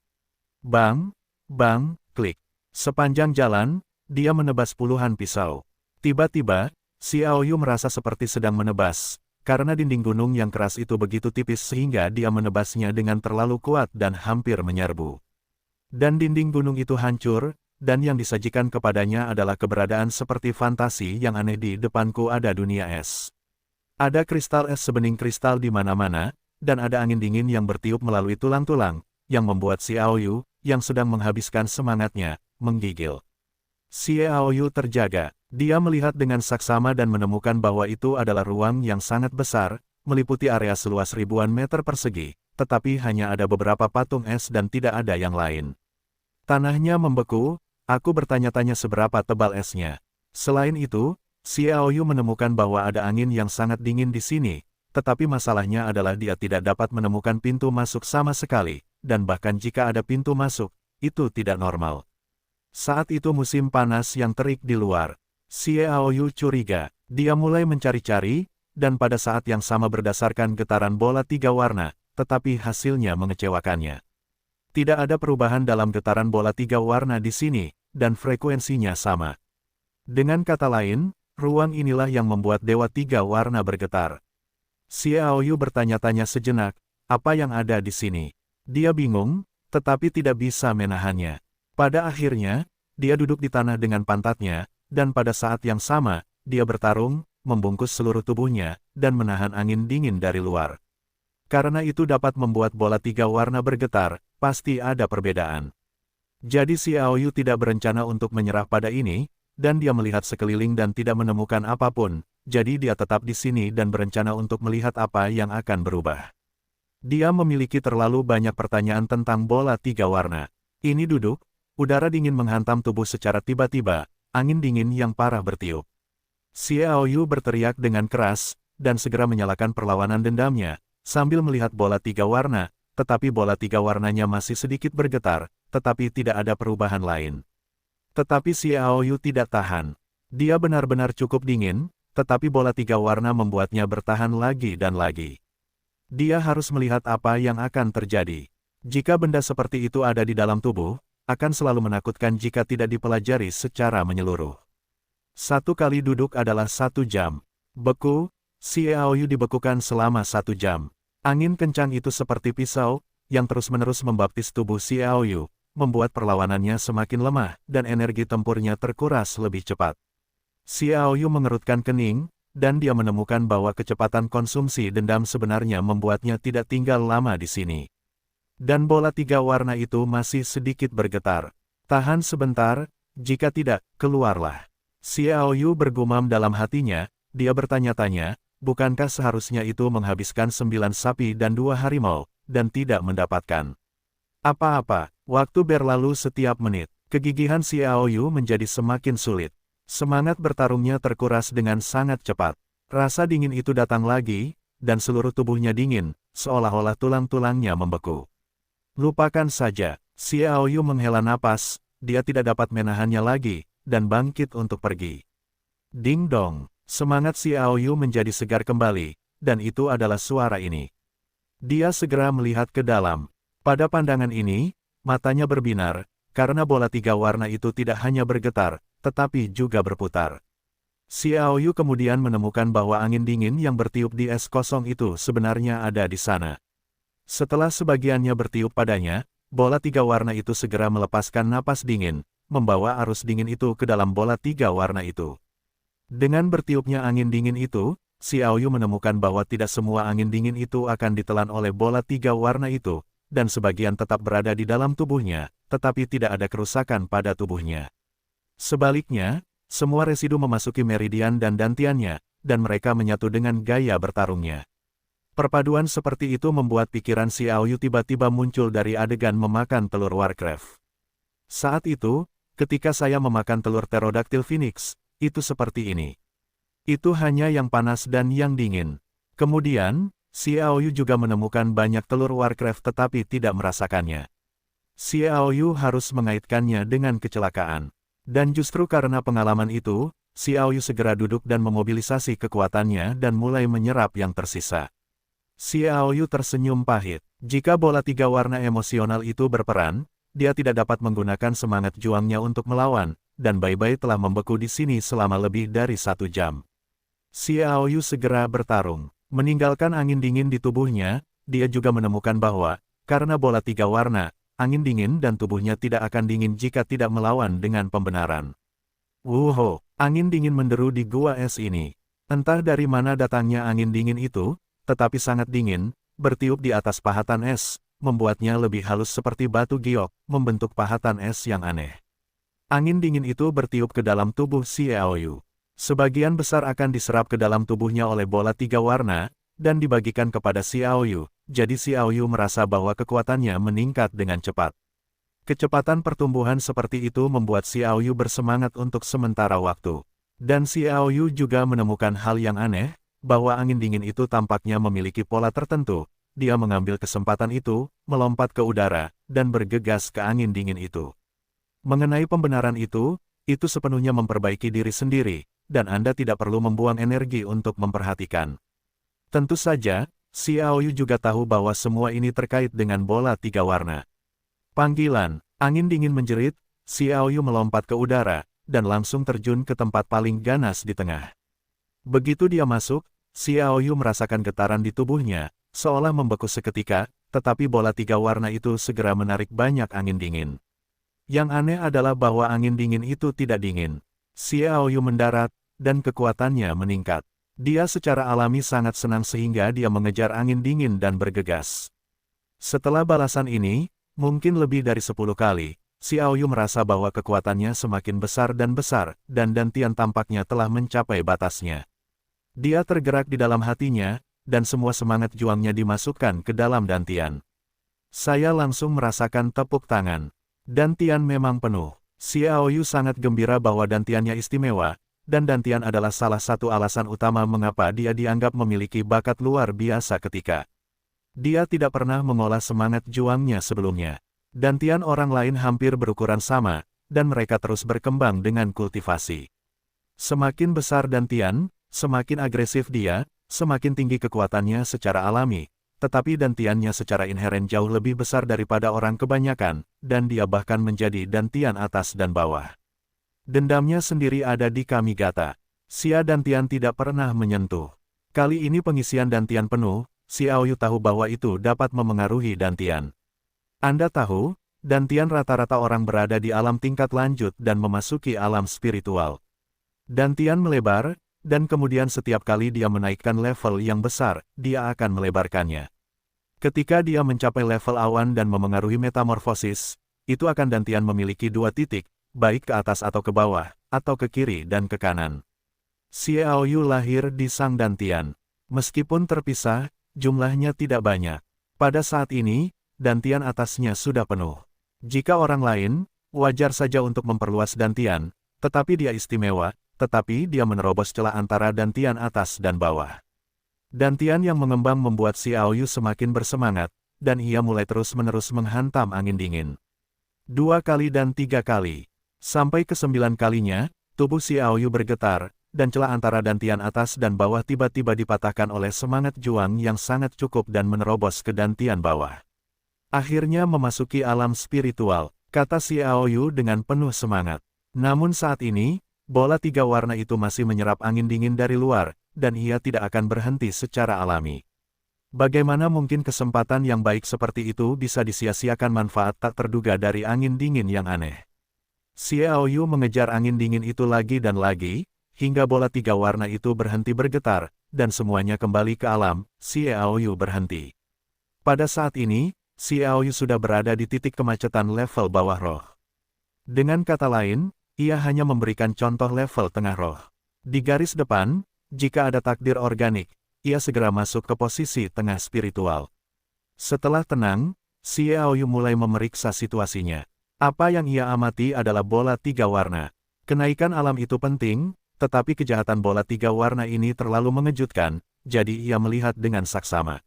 Bang, bang, klik. Sepanjang jalan, dia menebas puluhan pisau. Tiba-tiba, Xiaoyu merasa seperti sedang menebas, karena dinding gunung yang keras itu begitu tipis sehingga dia menebasnya dengan terlalu kuat dan hampir menyerbu. Dan dinding gunung itu hancur, dan yang disajikan kepadanya adalah keberadaan seperti fantasi yang aneh. Di depanku ada dunia es. Ada kristal es sebening kristal di mana-mana, dan ada angin dingin yang bertiup melalui tulang-tulang, yang membuat Xiaoyu, yang sedang menghabiskan semangatnya, menggigil. Xiaoyu terjaga. Dia melihat dengan saksama dan menemukan bahwa itu adalah ruang yang sangat besar, meliputi area seluas ribuan meter persegi, tetapi hanya ada beberapa patung es dan tidak ada yang lain. Tanahnya membeku, aku bertanya-tanya seberapa tebal esnya. Selain itu, Xiaoyu menemukan bahwa ada angin yang sangat dingin di sini, tetapi masalahnya adalah dia tidak dapat menemukan pintu masuk sama sekali, dan bahkan jika ada pintu masuk, itu tidak normal. Saat itu musim panas yang terik di luar. Xiaoyu curiga. Dia mulai mencari-cari, dan pada saat yang sama berdasarkan getaran bola 3 warna, tetapi hasilnya mengecewakannya. Tidak ada perubahan dalam getaran bola 3 warna di sini, dan frekuensinya sama. Dengan kata lain, ruang inilah yang membuat Dewa 3 warna bergetar. Xiaoyu bertanya-tanya sejenak, apa yang ada di sini? Dia bingung, tetapi tidak bisa menahannya. Pada akhirnya, dia duduk di tanah dengan pantatnya, dan pada saat yang sama, dia bertarung, membungkus seluruh tubuhnya, dan menahan angin dingin dari luar. Karena itu dapat membuat bola 3 warna bergetar, pasti ada perbedaan. Jadi Xiaoyu tidak berencana untuk menyerah pada ini, dan dia melihat sekeliling dan tidak menemukan apapun, jadi dia tetap di sini dan berencana untuk melihat apa yang akan berubah. Dia memiliki terlalu banyak pertanyaan tentang bola 3 warna. Ini duduk, udara dingin menghantam tubuh secara tiba-tiba, angin dingin yang parah bertiup. Xiaoyu berteriak dengan keras, dan segera menyalakan perlawanan dendamnya, sambil melihat bola 3 warna, tetapi bola 3 warnanya masih sedikit bergetar, tetapi tidak ada perubahan lain. Tetapi Xiaoyu tidak tahan. Dia benar-benar cukup dingin, tetapi bola 3 warna membuatnya bertahan lagi dan lagi. Dia harus melihat apa yang akan terjadi. Jika benda seperti itu ada di dalam tubuh, akan selalu menakutkan jika tidak dipelajari secara menyeluruh. Satu kali duduk adalah 1 jam. Beku, Xiaoyu dibekukan selama 1 jam. Angin kencang itu seperti pisau, yang terus-menerus membaptis tubuh Xiao Yu, membuat perlawanannya semakin lemah, dan energi tempurnya terkuras lebih cepat. Xiao Yu mengerutkan kening, dan dia menemukan bahwa kecepatan konsumsi dendam sebenarnya membuatnya tidak tinggal lama di sini. Dan bola 3 warna itu masih sedikit bergetar. Tahan sebentar, jika tidak, keluarlah. Xiao Yu bergumam dalam hatinya, dia bertanya-tanya, bukankah seharusnya itu menghabiskan 9 sapi dan 2 harimau, dan tidak mendapatkan apa-apa. Waktu berlalu setiap menit. Kegigihan Xiao Yu menjadi semakin sulit. Semangat bertarungnya terkuras dengan sangat cepat. Rasa dingin itu datang lagi, dan seluruh tubuhnya dingin, seolah-olah tulang-tulangnya membeku. Lupakan saja. Xiao Yu menghela napas, dia tidak dapat menahannya lagi, dan bangkit untuk pergi. Ding dong. Semangat Xiao Yu menjadi segar kembali, dan itu adalah suara ini. Dia segera melihat ke dalam. Pada pandangan ini, matanya berbinar, karena bola 3 warna itu tidak hanya bergetar, tetapi juga berputar. Xiao Yu kemudian menemukan bahwa angin dingin yang bertiup di es kosong itu sebenarnya ada di sana. Setelah sebagiannya bertiup padanya, bola 3 warna itu segera melepaskan napas dingin, membawa arus dingin itu ke dalam bola 3 warna itu. Dengan bertiupnya angin dingin itu, Xiao Yu menemukan bahwa tidak semua angin dingin itu akan ditelan oleh bola 3 warna itu, dan sebagian tetap berada di dalam tubuhnya, tetapi tidak ada kerusakan pada tubuhnya. Sebaliknya, semua residu memasuki meridian dan dantiannya, dan mereka menyatu dengan gaya bertarungnya. Perpaduan seperti itu membuat pikiran Xiao Yu tiba-tiba muncul dari adegan memakan telur Warcraft. Saat itu, ketika saya memakan telur Pterodactyl Phoenix, itu seperti ini. Itu hanya yang panas dan yang dingin. Kemudian, Xiao Yu juga menemukan banyak telur Warcraft tetapi tidak merasakannya. Xiao Yu harus mengaitkannya dengan kecelakaan. Dan justru karena pengalaman itu, Xiao Yu segera duduk dan memobilisasi kekuatannya dan mulai menyerap yang tersisa. Xiao Yu tersenyum pahit. Jika bola 3 warna emosional itu berperan, dia tidak dapat menggunakan semangat juangnya untuk melawan, dan Bai Bai telah membeku di sini selama lebih dari 1 jam. Xiao Yu segera bertarung. Meninggalkan angin dingin di tubuhnya, dia juga menemukan bahwa, karena bola 3 warna, angin dingin dan tubuhnya tidak akan dingin jika tidak melawan dengan pembenaran. Wuho, angin dingin menderu di gua es ini. Entah dari mana datangnya angin dingin itu, tetapi sangat dingin, bertiup di atas pahatan es, membuatnya lebih halus seperti batu giok, membentuk pahatan es yang aneh. Angin dingin itu bertiup ke dalam tubuh Xiao Yu. Sebagian besar akan diserap ke dalam tubuhnya oleh bola 3 warna, dan dibagikan kepada Xiao Yu, jadi Xiao Yu merasa bahwa kekuatannya meningkat dengan cepat. Kecepatan pertumbuhan seperti itu membuat Xiao Yu bersemangat untuk sementara waktu. Dan Xiao Yu juga menemukan hal yang aneh, bahwa angin dingin itu tampaknya memiliki pola tertentu. Dia mengambil kesempatan itu, melompat ke udara, dan bergegas ke angin dingin itu. Mengenai pembenaran itu sepenuhnya memperbaiki diri sendiri, dan Anda tidak perlu membuang energi untuk memperhatikan. Tentu saja, Xiao Yu juga tahu bahwa semua ini terkait dengan bola 3 warna. Panggilan, angin dingin menjerit, Xiao Yu melompat ke udara, dan langsung terjun ke tempat paling ganas di tengah. Begitu dia masuk, Xiao Yu merasakan getaran di tubuhnya, seolah membeku seketika, tetapi bola 3 warna itu segera menarik banyak angin dingin. Yang aneh adalah bahwa angin dingin itu tidak dingin. Xiao Yu mendarat, dan kekuatannya meningkat. Dia secara alami sangat senang sehingga dia mengejar angin dingin dan bergegas. Setelah balasan ini, mungkin lebih dari 10 kali, Xiao Yu merasa bahwa kekuatannya semakin besar, dan dantian tampaknya telah mencapai batasnya. Dia tergerak di dalam hatinya, dan semua semangat juangnya dimasukkan ke dalam dantian. Saya langsung merasakan tepuk tangan. Dantian memang penuh. Xiao Yu sangat gembira bahwa dantiannya istimewa, dan dantian adalah salah satu alasan utama mengapa dia dianggap memiliki bakat luar biasa ketika dia tidak pernah mengolah semangat juangnya sebelumnya. Dantian orang lain hampir berukuran sama, dan mereka terus berkembang dengan kultivasi. Semakin besar dantian, semakin agresif dia, semakin tinggi kekuatannya secara alami, tetapi dantiannya secara inheren jauh lebih besar daripada orang kebanyakan, dan dia bahkan menjadi dantian atas dan bawah. Dendamnya sendiri ada di Kamigata. Xia dantian tidak pernah menyentuh. Kali ini pengisian dantian penuh, Xiaoyu tahu bahwa itu dapat memengaruhi Dantian. Anda tahu, Dantian rata-rata orang berada di alam tingkat lanjut dan memasuki alam spiritual. Dantian melebar, dan kemudian setiap kali dia menaikkan level yang besar, dia akan melebarkannya. Ketika dia mencapai level awan dan memengaruhi metamorfosis, itu akan Dantian memiliki dua titik, baik ke atas atau ke bawah, atau ke kiri dan ke kanan. Xiaoyu lahir di Sang Dantian. Meskipun terpisah, jumlahnya tidak banyak. Pada saat ini, Dantian atasnya sudah penuh. Jika orang lain, wajar saja untuk memperluas Dantian, tetapi dia istimewa, tetapi dia menerobos celah antara Dantian atas dan bawah. Dantian yang mengembang membuat Xiaoyu semakin bersemangat, dan ia mulai terus-menerus menghantam angin dingin. 2 kali dan 3 kali. Sampai ke 9 kalinya, tubuh Xiaoyu bergetar, dan celah antara Dantian atas dan bawah tiba-tiba dipatahkan oleh semangat juang yang sangat cukup dan menerobos ke Dantian bawah. Akhirnya memasuki alam spiritual, kata Xiaoyu dengan penuh semangat. Namun saat ini, bola 3 warna itu masih menyerap angin dingin dari luar, dan ia tidak akan berhenti secara alami. Bagaimana mungkin kesempatan yang baik seperti itu bisa disia-siakan manfaat tak terduga dari angin dingin yang aneh? Xiaoyu mengejar angin dingin itu lagi dan lagi, hingga bola 3 warna itu berhenti bergetar, dan semuanya kembali ke alam. Xiaoyu berhenti. Pada saat ini, Xiaoyu sudah berada di titik kemacetan level bawah roh. Dengan kata lain, ia hanya memberikan contoh level tengah roh. Di garis depan, jika ada takdir organik, ia segera masuk ke posisi tengah spiritual. Setelah tenang, Xiaoyu mulai memeriksa situasinya. Apa yang ia amati adalah bola 3 warna. Kenaikan alam itu penting, tetapi kejahatan bola 3 warna ini terlalu mengejutkan, jadi ia melihat dengan saksama.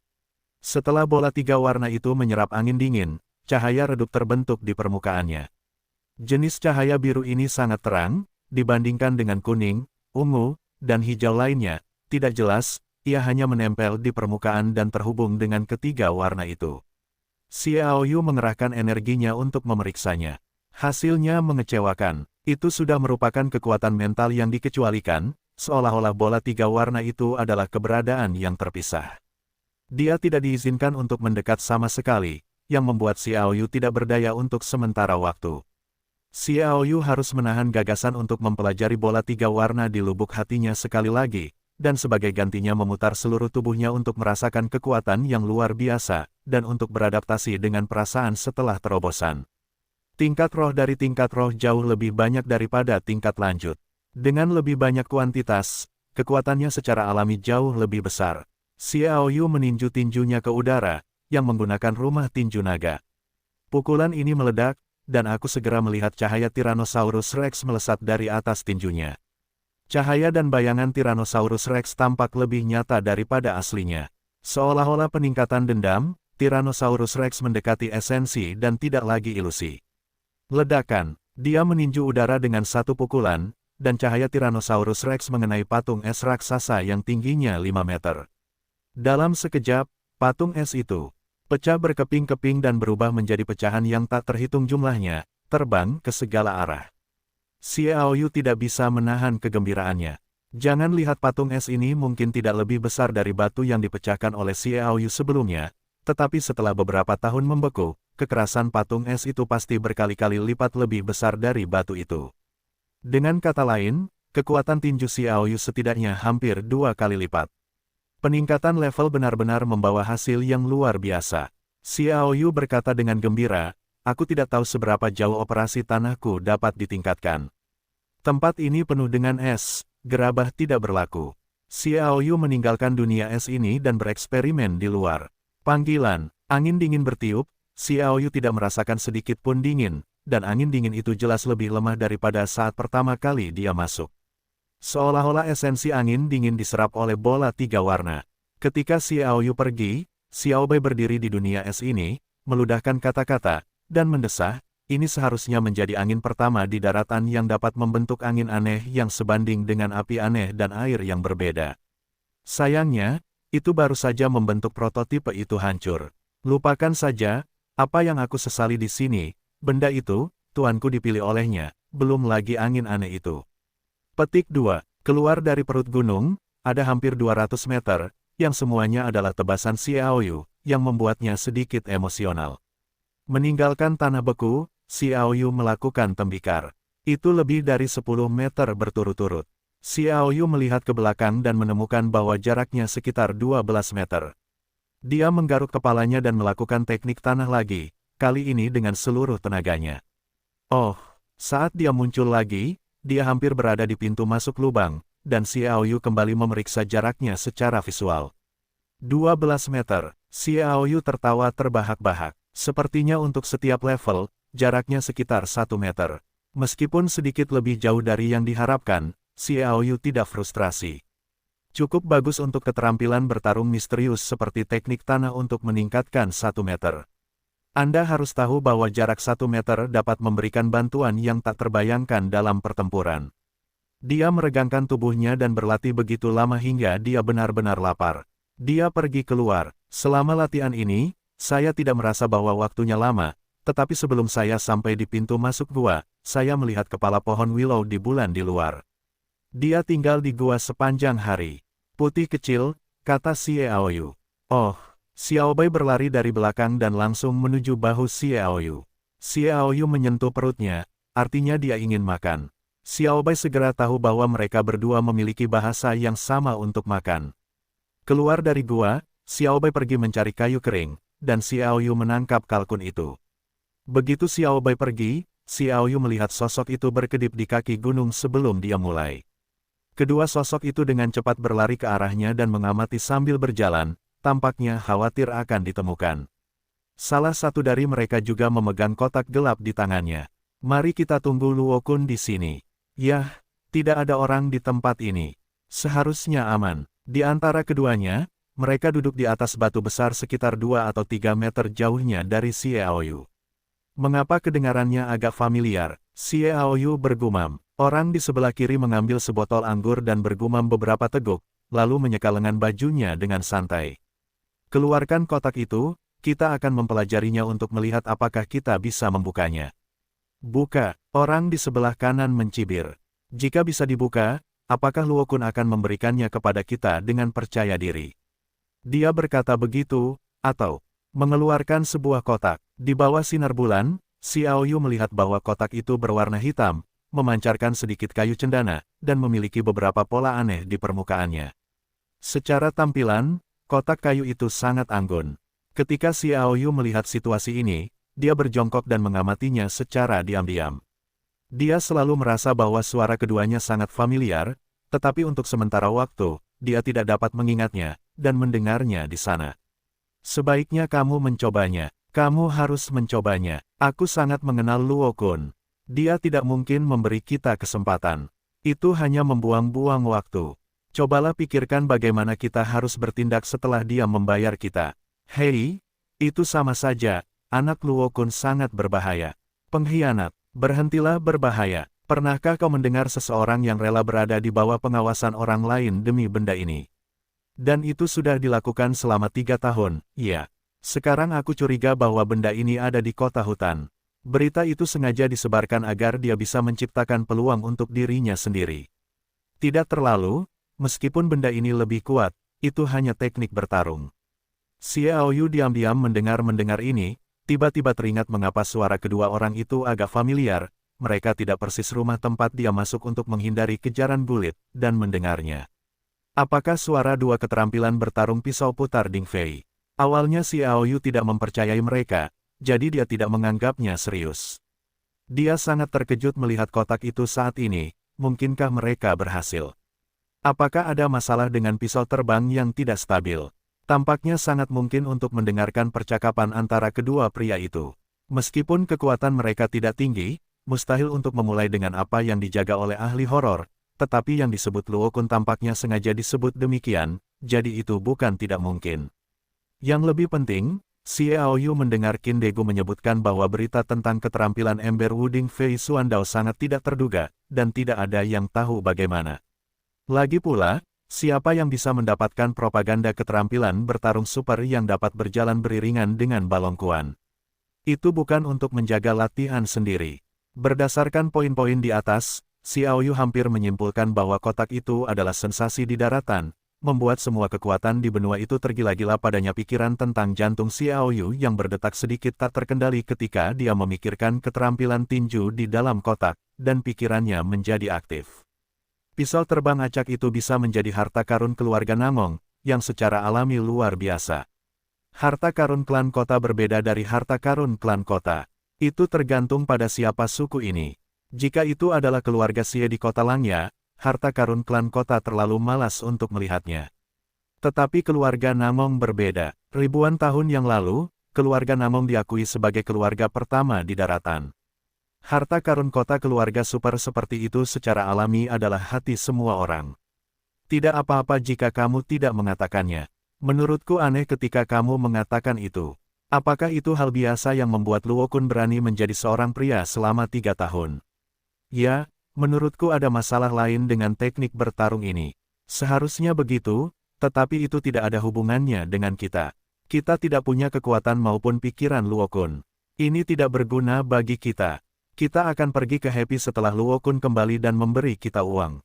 Setelah bola 3 warna itu menyerap angin dingin, cahaya redup terbentuk di permukaannya. Jenis cahaya biru ini sangat terang, dibandingkan dengan kuning, ungu, dan hijau lainnya, tidak jelas, ia hanya menempel di permukaan dan terhubung dengan ketiga warna itu. Xiaoyu mengerahkan energinya untuk memeriksanya. Hasilnya mengecewakan. Itu sudah merupakan kekuatan mental yang dikecualikan, seolah-olah bola 3 warna itu adalah keberadaan yang terpisah. Dia tidak diizinkan untuk mendekat sama sekali, yang membuat Xiaoyu tidak berdaya untuk sementara waktu. Xiaoyu harus menahan gagasan untuk mempelajari bola 3 warna di lubuk hatinya sekali lagi, dan sebagai gantinya memutar seluruh tubuhnya untuk merasakan kekuatan yang luar biasa, dan untuk beradaptasi dengan perasaan setelah terobosan. Tingkat roh dari tingkat roh jauh lebih banyak daripada tingkat lanjut. Dengan lebih banyak kuantitas, kekuatannya secara alami jauh lebih besar. Xiaoyu meninju tinjunya ke udara, yang menggunakan rumah tinju naga. Pukulan ini meledak, dan aku segera melihat cahaya Tyrannosaurus Rex melesat dari atas tinjunya. Cahaya dan bayangan Tyrannosaurus Rex tampak lebih nyata daripada aslinya. Seolah-olah peningkatan dendam, Tyrannosaurus Rex mendekati esensi dan tidak lagi ilusi. Ledakan, dia meninju udara dengan satu pukulan, dan cahaya Tyrannosaurus Rex mengenai patung es raksasa yang tingginya 5 meter. Dalam sekejap, patung es itu pecah berkeping-keping dan berubah menjadi pecahan yang tak terhitung jumlahnya, terbang ke segala arah. Xiaoyu tidak bisa menahan kegembiraannya. Jangan lihat patung es ini mungkin tidak lebih besar dari batu yang dipecahkan oleh Xiaoyu sebelumnya, tetapi setelah beberapa tahun membeku, kekerasan patung es itu pasti berkali-kali lipat lebih besar dari batu itu. Dengan kata lain, kekuatan tinju Xiaoyu setidaknya hampir 2 kali lipat. Peningkatan level benar-benar membawa hasil yang luar biasa. Xiaoyu berkata dengan gembira, aku tidak tahu seberapa jauh operasi tanahku dapat ditingkatkan. Tempat ini penuh dengan es, gerabah tidak berlaku. Xiaoyu meninggalkan dunia es ini dan bereksperimen di luar. Panggilan, angin dingin bertiup, Xiaoyu tidak merasakan sedikit pun dingin, dan angin dingin itu jelas lebih lemah daripada saat pertama kali dia masuk. Seolah-olah esensi angin dingin diserap oleh bola 3 warna. Ketika Xiaoyu pergi, Xiaobei berdiri di dunia es ini, meludahkan kata-kata, dan mendesah, ini seharusnya menjadi angin pertama di daratan yang dapat membentuk angin aneh yang sebanding dengan api aneh dan air yang berbeda. Sayangnya, itu baru saja membentuk prototipe itu hancur. Lupakan saja, apa yang aku sesali di sini, benda itu, tuanku dipilih olehnya, belum lagi angin aneh itu. Petik 2. Keluar dari perut gunung, ada hampir 200 meter, yang semuanya adalah tebasan Xiaoyu, yang membuatnya sedikit emosional. Meninggalkan tanah beku, Xiaoyu melakukan tembikar. Itu lebih dari 10 meter berturut-turut. Xiaoyu melihat ke belakang dan menemukan bahwa jaraknya sekitar 12 meter. Dia menggaruk kepalanya dan melakukan teknik tanah lagi, kali ini dengan seluruh tenaganya. Oh, saat dia muncul lagi, dia hampir berada di pintu masuk lubang, dan Xiaoyu kembali memeriksa jaraknya secara visual. 12 meter, Xiaoyu tertawa terbahak-bahak. Sepertinya untuk setiap level, jaraknya sekitar 1 meter. Meskipun sedikit lebih jauh dari yang diharapkan, Xiaoyu tidak frustrasi. Cukup bagus untuk keterampilan bertarung misterius seperti teknik tanah untuk meningkatkan 1 meter. Anda harus tahu bahwa jarak 1 meter dapat memberikan bantuan yang tak terbayangkan dalam pertempuran. Dia meregangkan tubuhnya dan berlatih begitu lama hingga dia benar-benar lapar. Dia pergi keluar. Selama latihan ini, saya tidak merasa bahwa waktunya lama, tetapi sebelum saya sampai di pintu masuk gua, saya melihat kepala pohon willow di bulan di luar. Dia tinggal di gua sepanjang hari. Putih kecil, kata Xiaoyu. Oh, Xiaobai berlari dari belakang dan langsung menuju bahu Xiaoyu. Xiaoyu menyentuh perutnya, artinya dia ingin makan. Xiaobai segera tahu bahwa mereka berdua memiliki bahasa yang sama untuk makan. Keluar dari gua, Xiaobai pergi mencari kayu kering, dan Xiaoyu menangkap kalkun itu. Begitu Xiaobai pergi, Xiaoyu melihat sosok itu berkedip di kaki gunung sebelum dia mulai. Kedua sosok itu dengan cepat berlari ke arahnya dan mengamati sambil berjalan, tampaknya khawatir akan ditemukan. Salah satu dari mereka juga memegang kotak gelap di tangannya. Mari kita tunggu Luokun di sini. Yah, tidak ada orang di tempat ini. Seharusnya aman. Di antara keduanya, mereka duduk di atas batu besar sekitar 2 atau 3 meter jauhnya dari Xiaoyu. Mengapa kedengarannya agak familiar? Xiaoyu bergumam. Orang di sebelah kiri mengambil sebotol anggur dan bergumam beberapa teguk, lalu menyeka lengan bajunya dengan santai. Keluarkan kotak itu, kita akan mempelajarinya untuk melihat apakah kita bisa membukanya. Buka, orang di sebelah kanan mencibir. Jika bisa dibuka, apakah Luokun akan memberikannya kepada kita dengan percaya diri? Dia berkata begitu, atau mengeluarkan sebuah kotak. Di bawah sinar bulan, Xiaoyu melihat bahwa kotak itu berwarna hitam, memancarkan sedikit kayu cendana, dan memiliki beberapa pola aneh di permukaannya. Secara tampilan, kotak kayu itu sangat anggun. Ketika Xiaoyu melihat situasi ini, dia berjongkok dan mengamatinya secara diam-diam. Dia selalu merasa bahwa suara keduanya sangat familiar, tetapi untuk sementara waktu, dia tidak dapat mengingatnya dan mendengarnya di sana. Sebaiknya kamu mencobanya. Kamu harus mencobanya. Aku sangat mengenal Luokun. Dia tidak mungkin memberi kita kesempatan. Itu hanya membuang-buang waktu. Cobalah pikirkan bagaimana kita harus bertindak setelah dia membayar kita. Hei, itu sama saja, anak Luokun sangat berbahaya. Pengkhianat, berhentilah berbahaya. Pernahkah kau mendengar seseorang yang rela berada di bawah pengawasan orang lain demi benda ini? Dan itu sudah dilakukan selama 3 tahun, ya. Sekarang aku curiga bahwa benda ini ada di kota hutan. Berita itu sengaja disebarkan agar dia bisa menciptakan peluang untuk dirinya sendiri. Tidak terlalu, meskipun benda ini lebih kuat, itu hanya teknik bertarung. Xiaoyu diam-diam mendengar ini, tiba-tiba teringat mengapa suara kedua orang itu agak familiar, mereka tidak persis rumah tempat dia masuk untuk menghindari kejaran bulit, dan mendengarnya. Apakah suara dua keterampilan bertarung pisau putar Ding Fei? Awalnya Xiaoyu tidak mempercayai mereka, jadi dia tidak menganggapnya serius. Dia sangat terkejut melihat kotak itu saat ini, mungkinkah mereka berhasil? Apakah ada masalah dengan pisau terbang yang tidak stabil? Tampaknya sangat mungkin untuk mendengarkan percakapan antara kedua pria itu. Meskipun kekuatan mereka tidak tinggi, mustahil untuk memulai dengan apa yang dijaga oleh ahli horor, tetapi yang disebut Luokun tampaknya sengaja disebut demikian, jadi itu bukan tidak mungkin. Yang lebih penting, Xiaoyu mendengar Qin Degu menyebutkan bahwa berita tentang keterampilan ember Wuding Fei Xuandao sangat tidak terduga, dan tidak ada yang tahu bagaimana. Lagi pula, siapa yang bisa mendapatkan propaganda keterampilan bertarung super yang dapat berjalan beriringan dengan balongkuan? Itu bukan untuk menjaga latihan sendiri. Berdasarkan poin-poin di atas, Xiaoyu hampir menyimpulkan bahwa kotak itu adalah sensasi di daratan, membuat semua kekuatan di benua itu tergila-gila padanya. Pikiran tentang jantung Xiao Yu yang berdetak sedikit tak terkendali ketika dia memikirkan keterampilan tinju di dalam kotak, dan pikirannya menjadi aktif. Pisau terbang acak itu bisa menjadi harta karun keluarga Namong, yang secara alami luar biasa. Harta karun klan kota berbeda dari harta karun klan kota. Itu tergantung pada siapa suku ini. Jika itu adalah keluarga Xie di kota Langya, harta karun klan kota terlalu malas untuk melihatnya. Tetapi keluarga Namong berbeda. Ribuan tahun yang lalu, keluarga Namong diakui sebagai keluarga pertama di daratan. Harta karun kota keluarga super seperti itu secara alami adalah hati semua orang. Tidak apa-apa jika kamu tidak mengatakannya. Menurutku aneh ketika kamu mengatakan itu. Apakah itu hal biasa yang membuat Luo Kun berani menjadi seorang pria selama 3 tahun? Ya, menurutku ada masalah lain dengan teknik bertarung ini. Seharusnya begitu, tetapi itu tidak ada hubungannya dengan kita. Kita tidak punya kekuatan maupun pikiran Luo Kun. Ini tidak berguna bagi kita. Kita akan pergi ke Happy setelah Luo Kun kembali dan memberi kita uang.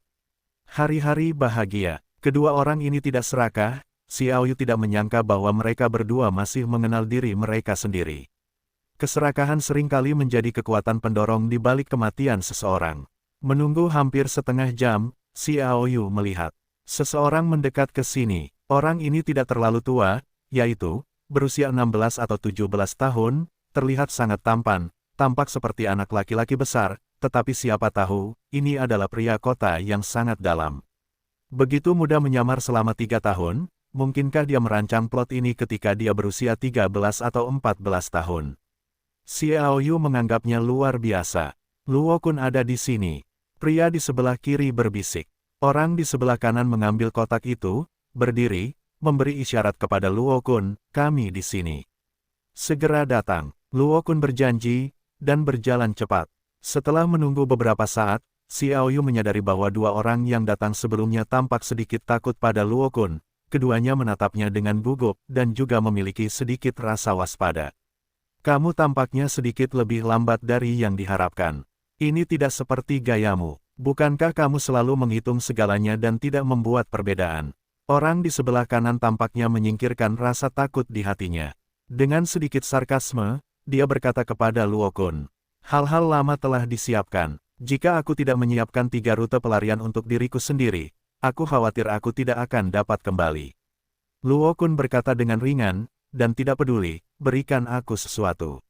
Hari-hari bahagia. Kedua orang ini tidak serakah. Xiao Yu tidak menyangka bahwa mereka berdua masih mengenal diri mereka sendiri. Keserakahan seringkali menjadi kekuatan pendorong di balik kematian seseorang. Menunggu hampir setengah jam, Xiao Yu melihat seseorang mendekat ke sini. Orang ini tidak terlalu tua, yaitu berusia 16 atau 17 tahun, terlihat sangat tampan, tampak seperti anak laki-laki besar, tetapi siapa tahu, ini adalah pria kota yang sangat dalam. Begitu muda menyamar selama 3 tahun, mungkinkah dia merancang plot ini ketika dia berusia 13 atau 14 tahun? Xiao Yu menganggapnya luar biasa. Luo Kun ada di sini. Pria di sebelah kiri berbisik. Orang di sebelah kanan mengambil kotak itu, berdiri, memberi isyarat kepada Luo Kun, kami di sini. Segera datang. Luo Kun berjanji, dan berjalan cepat. Setelah menunggu beberapa saat, Xiao Yu menyadari bahwa dua orang yang datang sebelumnya tampak sedikit takut pada Luo Kun. Keduanya menatapnya dengan gugup, dan juga memiliki sedikit rasa waspada. Kamu tampaknya sedikit lebih lambat dari yang diharapkan. Ini tidak seperti gayamu. Bukankah kamu selalu menghitung segalanya dan tidak membuat perbedaan? Orang di sebelah kanan tampaknya menyingkirkan rasa takut di hatinya. Dengan sedikit sarkasme, dia berkata kepada Luo Kun, hal-hal lama telah disiapkan. Jika aku tidak menyiapkan 3 rute pelarian untuk diriku sendiri, aku khawatir aku tidak akan dapat kembali. Luo Kun berkata dengan ringan, dan tidak peduli, berikan aku sesuatu.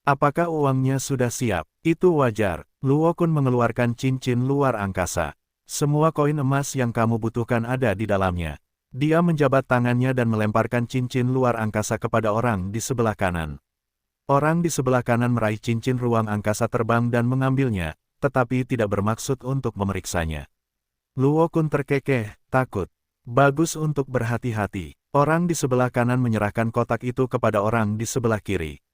Apakah uangnya sudah siap? Itu wajar. Luo Kun mengeluarkan cincin luar angkasa. Semua koin emas yang kamu butuhkan ada di dalamnya. Dia menjabat tangannya dan melemparkan cincin luar angkasa kepada orang di sebelah kanan. Orang di sebelah kanan meraih cincin ruang angkasa terbang dan mengambilnya, tetapi tidak bermaksud untuk memeriksanya. Luo Kun terkekeh, takut. Bagus untuk berhati-hati. Orang di sebelah kanan menyerahkan kotak itu kepada orang di sebelah kiri.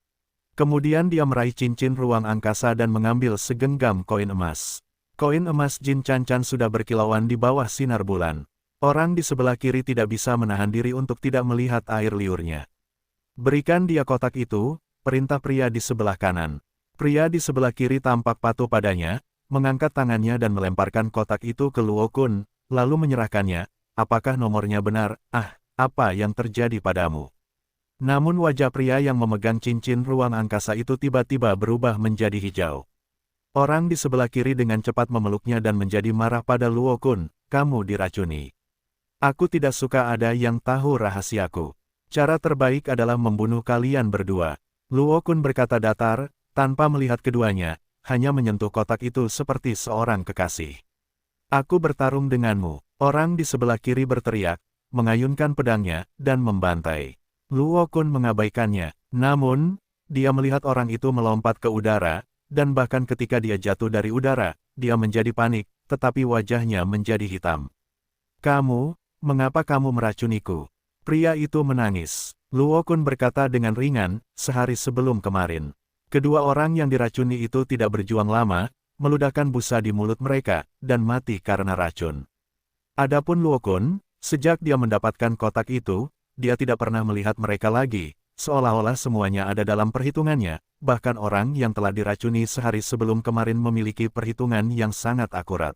Kemudian dia meraih cincin ruang angkasa dan mengambil segenggam koin emas. Koin emas Jin Chan Chan sudah berkilauan di bawah sinar bulan. Orang di sebelah kiri tidak bisa menahan diri untuk tidak melihat air liurnya. Berikan dia kotak itu, perintah pria di sebelah kanan. Pria di sebelah kiri tampak patuh padanya, mengangkat tangannya dan melemparkan kotak itu ke Luo Kun, lalu menyerahkannya. Apakah nomornya benar? Apa yang terjadi padamu? Namun wajah pria yang memegang cincin ruang angkasa itu tiba-tiba berubah menjadi hijau. Orang di sebelah kiri dengan cepat memeluknya dan menjadi marah pada Luo Kun, kamu diracuni. Aku tidak suka ada yang tahu rahasiaku. Cara terbaik adalah membunuh kalian berdua. Luo Kun berkata datar, tanpa melihat keduanya, hanya menyentuh kotak itu seperti seorang kekasih. Aku bertarung denganmu. Orang di sebelah kiri berteriak, mengayunkan pedangnya, dan membantai. Luo Kun mengabaikannya, namun, dia melihat orang itu melompat ke udara, dan bahkan ketika dia jatuh dari udara, dia menjadi panik, tetapi wajahnya menjadi hitam. Kamu, mengapa kamu meracuniku? Pria itu menangis. Luo Kun berkata dengan ringan, sehari sebelum kemarin. Kedua orang yang diracuni itu tidak berjuang lama, meludahkan busa di mulut mereka, dan mati karena racun. Adapun Luo Kun, sejak dia mendapatkan kotak itu, dia tidak pernah melihat mereka lagi, seolah-olah semuanya ada dalam perhitungannya, bahkan orang yang telah diracuni sehari sebelum kemarin memiliki perhitungan yang sangat akurat.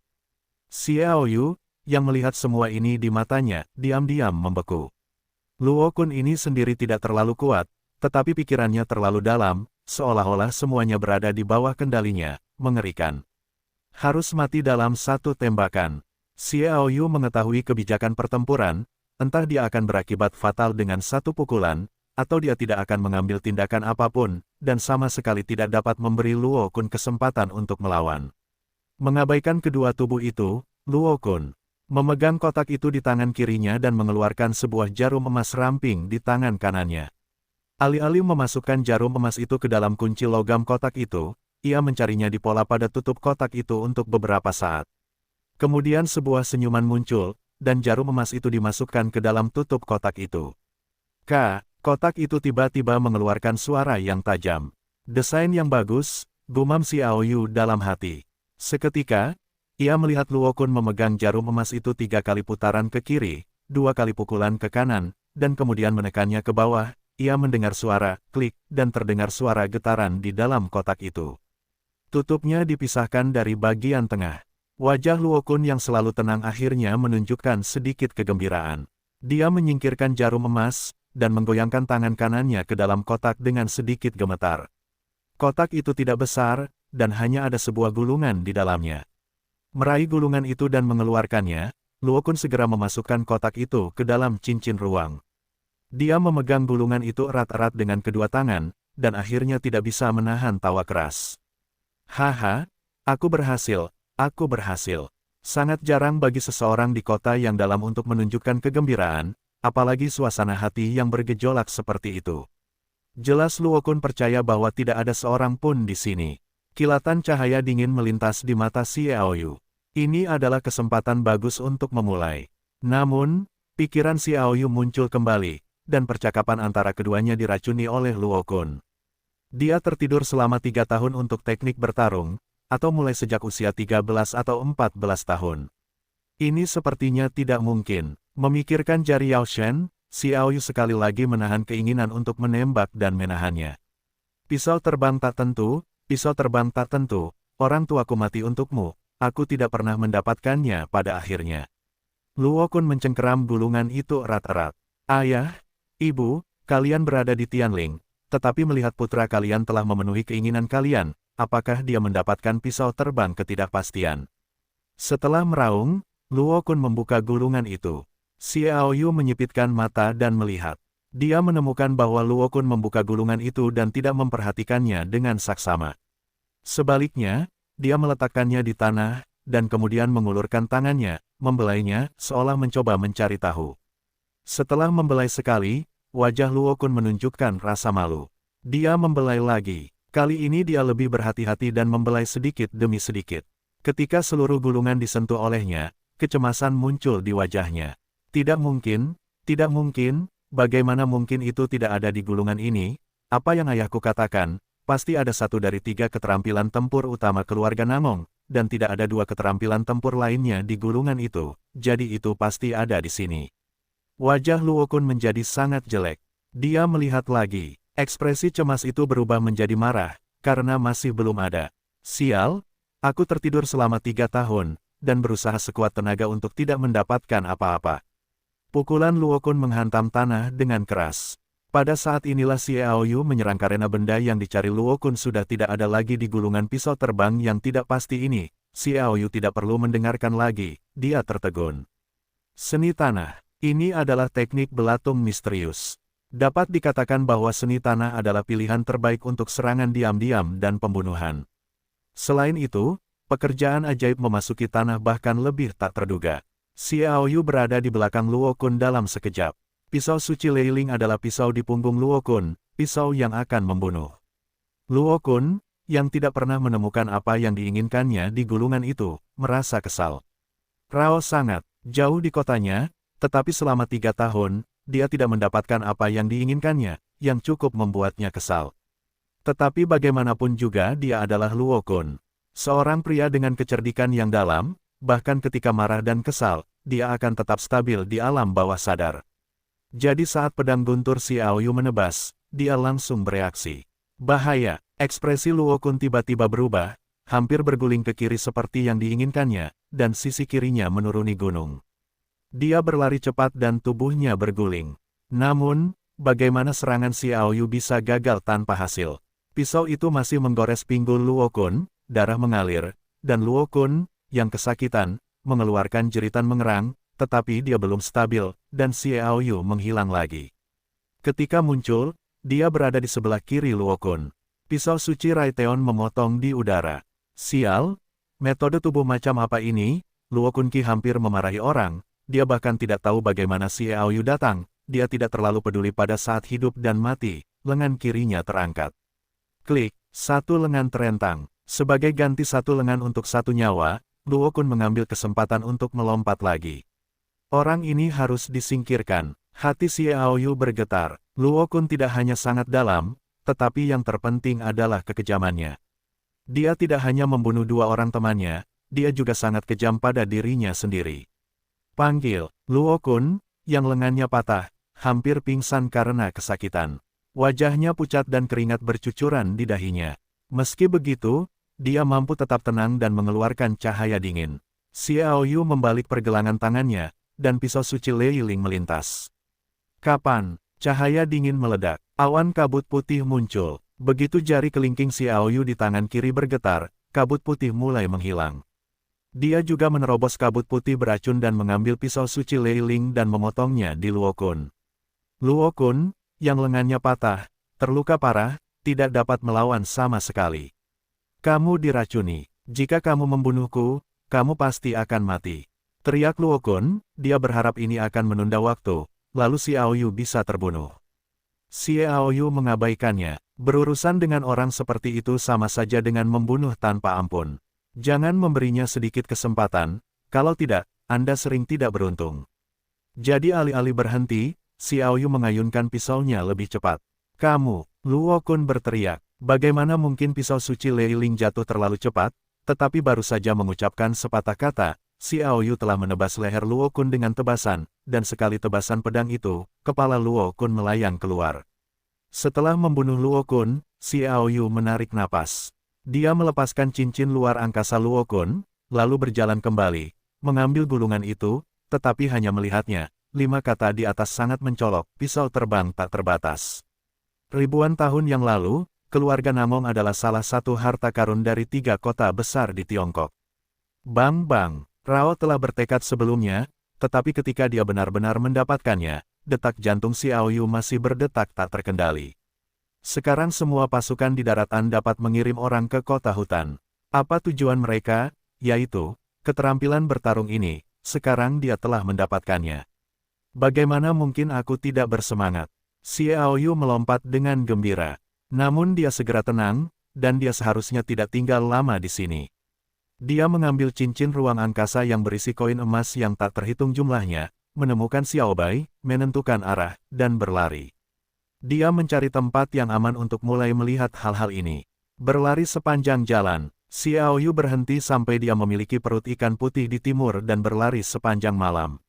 Xiao Yu, yang melihat semua ini di matanya, diam-diam membeku. Luo Kun ini sendiri tidak terlalu kuat, tetapi pikirannya terlalu dalam, seolah-olah semuanya berada di bawah kendalinya, mengerikan. Harus mati dalam satu tembakan. Xiao Yu mengetahui kebijakan pertempuran, entah dia akan berakibat fatal dengan satu pukulan, atau dia tidak akan mengambil tindakan apapun, dan sama sekali tidak dapat memberi Luo Kun kesempatan untuk melawan. Mengabaikan kedua tubuh itu, Luo Kun memegang kotak itu di tangan kirinya dan mengeluarkan sebuah jarum emas ramping di tangan kanannya. Alih-alih memasukkan jarum emas itu ke dalam kunci logam kotak itu, ia mencarinya di pola pada tutup kotak itu untuk beberapa saat. Kemudian sebuah senyuman muncul, dan jarum emas itu dimasukkan ke dalam tutup kotak itu. Kotak itu tiba-tiba mengeluarkan suara yang tajam. Desain yang bagus, gumam Xiao Yu dalam hati. Seketika, ia melihat Luo Kun memegang jarum emas itu 3 kali putaran ke kiri, 2 kali pukulan ke kanan, dan kemudian menekannya ke bawah. Ia mendengar suara klik, dan terdengar suara getaran di dalam kotak itu. Tutupnya dipisahkan dari bagian tengah. Wajah Luo Kun yang selalu tenang akhirnya menunjukkan sedikit kegembiraan. Dia menyingkirkan jarum emas, dan menggoyangkan tangan kanannya ke dalam kotak dengan sedikit gemetar. Kotak itu tidak besar, dan hanya ada sebuah gulungan di dalamnya. Meraih gulungan itu dan mengeluarkannya, Luo Kun segera memasukkan kotak itu ke dalam cincin ruang. Dia memegang gulungan itu erat-erat dengan kedua tangan, dan akhirnya tidak bisa menahan tawa keras. Haha, aku berhasil. Aku berhasil. Sangat jarang bagi seseorang di kota yang dalam untuk menunjukkan kegembiraan, apalagi suasana hati yang bergejolak seperti itu. Jelas Luo Kun percaya bahwa tidak ada seorang pun di sini. Kilatan cahaya dingin melintas di mata Xiao Yu. Ini adalah kesempatan bagus untuk memulai. Namun, pikiran Xiao Yu muncul kembali, dan percakapan antara keduanya diracuni oleh Luo Kun. Dia tertidur selama 3 tahun untuk teknik bertarung, atau mulai sejak usia 13 atau 14 tahun. Ini sepertinya tidak mungkin. Memikirkan jari Yao Shen, Xiao Yu sekali lagi menahan keinginan untuk menembak dan menahannya. Pisau terbang tak tentu, orang tuaku mati untukmu, aku tidak pernah mendapatkannya pada akhirnya. Luo Kun mencengkeram gulungan itu erat-erat. Ayah, ibu, kalian berada di Tianling, tetapi melihat putra kalian telah memenuhi keinginan kalian, apakah dia mendapatkan pisau terbang ketidakpastian? Setelah meraung, Luo Kun membuka gulungan itu. Xiao Yu menyipitkan mata dan melihat. Dia menemukan bahwa Luo Kun membuka gulungan itu dan tidak memperhatikannya dengan saksama. Sebaliknya, dia meletakkannya di tanah, dan kemudian mengulurkan tangannya, membelainya, seolah mencoba mencari tahu. Setelah membelai sekali, wajah Luo Kun menunjukkan rasa malu. Dia membelai lagi. Kali ini dia lebih berhati-hati dan membelai sedikit demi sedikit. Ketika seluruh gulungan disentuh olehnya, kecemasan muncul di wajahnya. Tidak mungkin, bagaimana mungkin itu tidak ada di gulungan ini? Apa yang ayahku katakan, pasti ada 1 dari 3 keterampilan tempur utama keluarga Namong, dan tidak ada 2 keterampilan tempur lainnya di gulungan itu, jadi itu pasti ada di sini. Wajah Luo Kun menjadi sangat jelek. Dia melihat lagi. Ekspresi cemas itu berubah menjadi marah, karena masih belum ada. Sial, aku tertidur selama 3 tahun, dan berusaha sekuat tenaga untuk tidak mendapatkan apa-apa. Pukulan Luo Kun menghantam tanah dengan keras. Pada saat inilah Xiao Yu menyerang karena benda yang dicari Luo Kun sudah tidak ada lagi di gulungan pisau terbang yang tidak pasti ini. Xiao Yu tidak perlu mendengarkan lagi, dia tertegun. Seni tanah, ini adalah teknik belatung misterius. Dapat dikatakan bahwa seni tanah adalah pilihan terbaik untuk serangan diam-diam dan pembunuhan. Selain itu, pekerjaan ajaib memasuki tanah bahkan lebih tak terduga. Xiao Yu berada di belakang Luo Kun dalam sekejap. Pisau suci Leiling adalah pisau di punggung Luo Kun, pisau yang akan membunuh. Luo Kun, yang tidak pernah menemukan apa yang diinginkannya di gulungan itu, merasa kesal. Rao sangat jauh di kotanya, tetapi selama 3 tahun, dia tidak mendapatkan apa yang diinginkannya, yang cukup membuatnya kesal. Tetapi bagaimanapun juga dia adalah Luo Kun. Seorang pria dengan kecerdikan yang dalam, bahkan ketika marah dan kesal, dia akan tetap stabil di alam bawah sadar. Jadi saat pedang guntur Xiao Yu menebas, dia langsung bereaksi. Bahaya, ekspresi Luo Kun tiba-tiba berubah, hampir berguling ke kiri seperti yang diinginkannya, dan sisi kirinya menuruni gunung. Dia berlari cepat dan tubuhnya berguling. Namun, bagaimana serangan Xiao Yu bisa gagal tanpa hasil? Pisau itu masih menggores pinggul Luo Kun, darah mengalir, dan Luo Kun, yang kesakitan, mengeluarkan jeritan mengerang, tetapi dia belum stabil, dan Xiao Yu menghilang lagi. Ketika muncul, dia berada di sebelah kiri Luo Kun. Pisau suci Raiteon memotong di udara. Sial, metode tubuh macam apa ini? Luo Kun Qi hampir memarahi orang, dia bahkan tidak tahu bagaimana Xiao Yu datang, dia tidak terlalu peduli pada saat hidup dan mati, lengan kirinya terangkat. Klik, satu lengan terentang. Sebagai ganti satu lengan untuk satu nyawa, Luo Kun mengambil kesempatan untuk melompat lagi. Orang ini harus disingkirkan. Hati Xiao Yu bergetar. Luo Kun tidak hanya sangat dalam, tetapi yang terpenting adalah kekejamannya. Dia tidak hanya membunuh dua orang temannya, dia juga sangat kejam pada dirinya sendiri. Panggil, Luo Kun, yang lengannya patah, hampir pingsan karena kesakitan. Wajahnya pucat dan keringat bercucuran di dahinya. Meski begitu, dia mampu tetap tenang dan mengeluarkan cahaya dingin. Xiao Yu membalik pergelangan tangannya, dan pisau suci Lei Ling melintas. Kapan? Cahaya dingin meledak. Awan kabut putih muncul. Begitu jari kelingking Xiao Yu di tangan kiri bergetar, kabut putih mulai menghilang. Dia juga menerobos kabut putih beracun dan mengambil pisau suci Lei Ling dan memotongnya di Luo Kun. Luo Kun, yang lengannya patah, terluka parah, tidak dapat melawan sama sekali. Kamu diracuni. Jika kamu membunuhku, kamu pasti akan mati. Teriak Luo Kun, dia berharap ini akan menunda waktu, lalu Xiao Yu bisa terbunuh. Xiao Yu mengabaikannya. Berurusan dengan orang seperti itu sama saja dengan membunuh tanpa ampun. Jangan memberinya sedikit kesempatan, kalau tidak, Anda sering tidak beruntung. Jadi alih-alih berhenti, Xiao Yu mengayunkan pisaunya lebih cepat. Kamu, Luo Kun berteriak. Bagaimana mungkin pisau suci Lei Ling jatuh terlalu cepat, tetapi baru saja mengucapkan sepatah kata, Xiao Yu telah menebas leher Luo Kun dengan tebasan, dan sekali tebasan pedang itu, kepala Luo Kun melayang keluar. Setelah membunuh Luo Kun, Xiao Yu menarik napas. Dia melepaskan cincin luar angkasa Luo Kun, lalu berjalan kembali, mengambil gulungan itu, tetapi hanya melihatnya, 5 kata di atas sangat mencolok, pisau terbang tak terbatas. Ribuan tahun yang lalu, keluarga Namong adalah salah satu harta karun dari 3 kota besar di Tiongkok. Bang-bang, Rao telah bertekad sebelumnya, tetapi ketika dia benar-benar mendapatkannya, detak jantung Xiao Yu masih berdetak tak terkendali. Sekarang semua pasukan di daratan dapat mengirim orang ke kota hutan. Apa tujuan mereka? Yaitu, keterampilan bertarung ini, sekarang dia telah mendapatkannya. Bagaimana mungkin aku tidak bersemangat? Xiao Yu melompat dengan gembira. Namun dia segera tenang, dan dia seharusnya tidak tinggal lama di sini. Dia mengambil cincin ruang angkasa yang berisi koin emas yang tak terhitung jumlahnya, menemukan Xiao Bai, menentukan arah, dan berlari. Dia mencari tempat yang aman untuk mulai melihat hal-hal ini. Berlari sepanjang jalan, Xiao Yu berhenti sampai dia memiliki perut ikan putih di timur dan berlari sepanjang malam.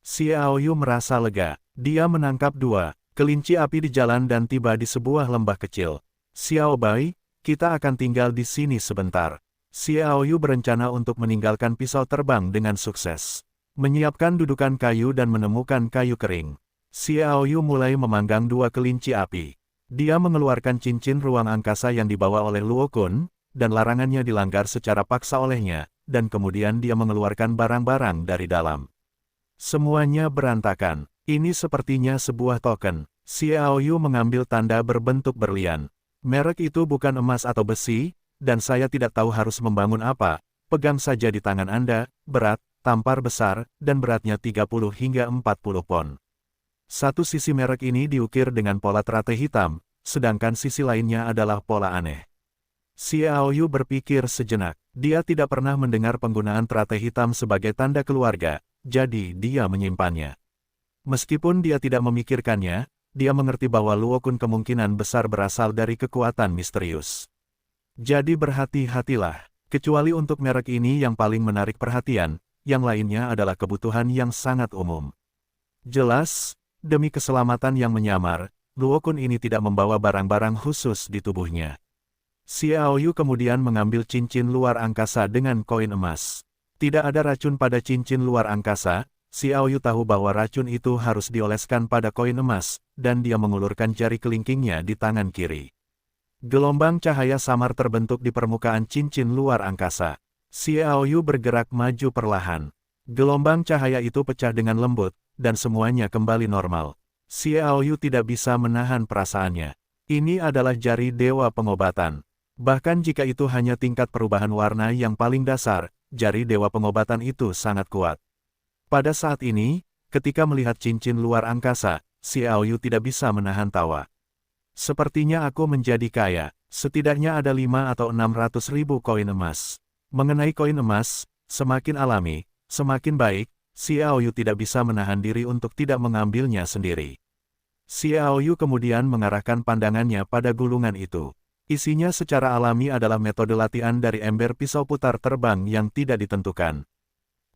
Xiao Yu merasa lega. Dia menangkap 2 kelinci api di jalan dan tiba di sebuah lembah kecil. Xiao Bai, kita akan tinggal di sini sebentar. Xiao Yu berencana untuk meninggalkan pisau terbang dengan sukses. Menyiapkan dudukan kayu dan menemukan kayu kering. Xiao Yu mulai memanggang 2 kelinci api. Dia mengeluarkan cincin ruang angkasa yang dibawa oleh Luo Kun, dan larangannya dilanggar secara paksa olehnya, dan kemudian dia mengeluarkan barang-barang dari dalam. Semuanya berantakan. Ini sepertinya sebuah token. Xiao Yu mengambil tanda berbentuk berlian. Merek itu bukan emas atau besi, dan saya tidak tahu harus membangun apa. Pegang saja di tangan Anda, berat, tampar besar, dan beratnya 30 hingga 40 pon. Satu sisi merek ini diukir dengan pola teratai hitam, sedangkan sisi lainnya adalah pola aneh. Xiao Yu berpikir sejenak. Dia tidak pernah mendengar penggunaan teratai hitam sebagai tanda keluarga, jadi dia menyimpannya. Meskipun dia tidak memikirkannya, dia mengerti bahwa Luo Kun kemungkinan besar berasal dari kekuatan misterius. Jadi berhati-hatilah, kecuali untuk merek ini yang paling menarik perhatian, yang lainnya adalah kebutuhan yang sangat umum. Jelas, demi keselamatan yang menyamar, Luo Kun ini tidak membawa barang-barang khusus di tubuhnya. Xiaoyu kemudian mengambil cincin luar angkasa dengan koin emas. Tidak ada racun pada cincin luar angkasa, Xiaoyu tahu bahwa racun itu harus dioleskan pada koin emas, dan dia mengulurkan jari kelingkingnya di tangan kiri. Gelombang cahaya samar terbentuk di permukaan cincin luar angkasa. Xiaoyu bergerak maju perlahan. Gelombang cahaya itu pecah dengan lembut, dan semuanya kembali normal. Xiaoyu tidak bisa menahan perasaannya. Ini adalah jari dewa pengobatan. Bahkan jika itu hanya tingkat perubahan warna yang paling dasar, jari dewa pengobatan itu sangat kuat. Pada saat ini, ketika melihat cincin luar angkasa, Xiaoyu tidak bisa menahan tawa. Sepertinya aku menjadi kaya, setidaknya ada 5 atau 600 ribu koin emas. Mengenai koin emas, semakin alami, semakin baik, Xiaoyu tidak bisa menahan diri untuk tidak mengambilnya sendiri. Xiaoyu kemudian mengarahkan pandangannya pada gulungan itu. Isinya secara alami adalah metode latihan dari ember pisau putar terbang yang tidak ditentukan.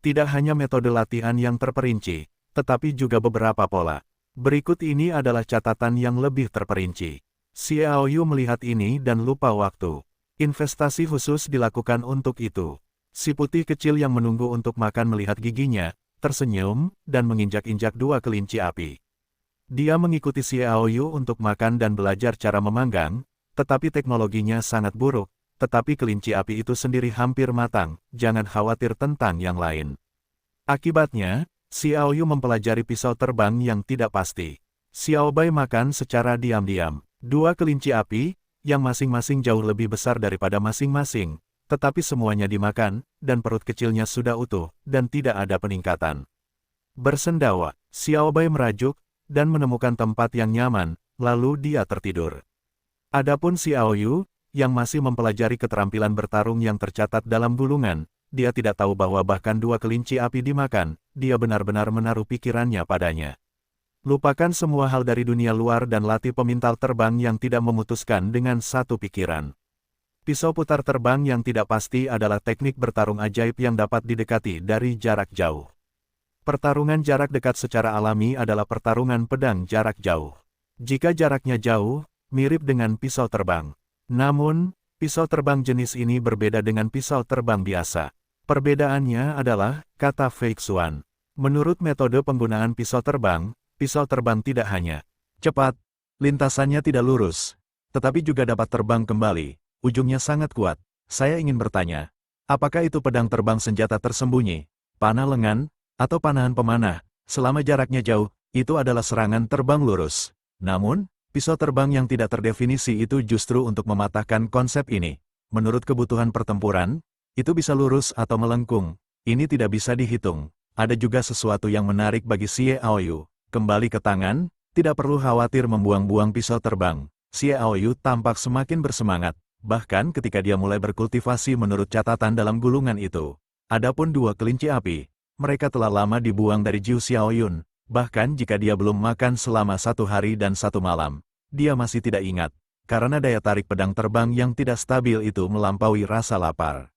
Tidak hanya metode latihan yang terperinci, tetapi juga beberapa pola. Berikut ini adalah catatan yang lebih terperinci. Xiaoyu melihat ini dan lupa waktu. Investasi khusus dilakukan untuk itu. Si putih kecil yang menunggu untuk makan melihat giginya, tersenyum, dan menginjak-injak dua kelinci api. Dia mengikuti Xiaoyu untuk makan dan belajar cara memanggang, tetapi teknologinya sangat buruk, tetapi kelinci api itu sendiri hampir matang, jangan khawatir tentang yang lain. Akibatnya, Xiaoyu mempelajari pisau terbang yang tidak pasti. Xiaobai makan secara diam-diam. Dua kelinci api, yang masing-masing jauh lebih besar daripada masing-masing, tetapi semuanya dimakan, dan perut kecilnya sudah utuh, dan tidak ada peningkatan. Bersendawa, Xiaobai merajuk, dan menemukan tempat yang nyaman, lalu dia tertidur. Adapun Xiaoyu, yang masih mempelajari keterampilan bertarung yang tercatat dalam gulungan, dia tidak tahu bahwa bahkan dua kelinci api dimakan, dia benar-benar menaruh pikirannya padanya. Lupakan semua hal dari dunia luar dan latih pemintal terbang yang tidak memutuskan dengan satu pikiran. Pisau putar terbang yang tidak pasti adalah teknik bertarung ajaib yang dapat didekati dari jarak jauh. Pertarungan jarak dekat secara alami adalah pertarungan pedang jarak jauh. Jika jaraknya jauh, mirip dengan pisau terbang. Namun, pisau terbang jenis ini berbeda dengan pisau terbang biasa. Perbedaannya adalah kata Fei Xuan. Menurut metode penggunaan pisau terbang tidak hanya cepat, lintasannya tidak lurus, tetapi juga dapat terbang kembali, ujungnya sangat kuat. Saya ingin bertanya, apakah itu pedang terbang senjata tersembunyi, panah lengan, atau panahan pemanah? Selama jaraknya jauh, itu adalah serangan terbang lurus. Namun, pisau terbang yang tidak terdefinisi itu justru untuk mematahkan konsep ini. Menurut kebutuhan pertempuran, itu bisa lurus atau melengkung. Ini tidak bisa dihitung. Ada juga sesuatu yang menarik bagi Xiaoyu. Kembali ke tangan, tidak perlu khawatir membuang-buang pisau terbang. Xiaoyu tampak semakin bersemangat, bahkan ketika dia mulai berkultivasi menurut catatan dalam gulungan itu. Adapun dua kelinci api, mereka telah lama dibuang dari Jiu Xiaoyun. Bahkan jika dia belum makan selama 1 hari dan 1 malam, dia masih tidak ingat, karena daya tarik pedang terbang yang tidak stabil itu melampaui rasa lapar.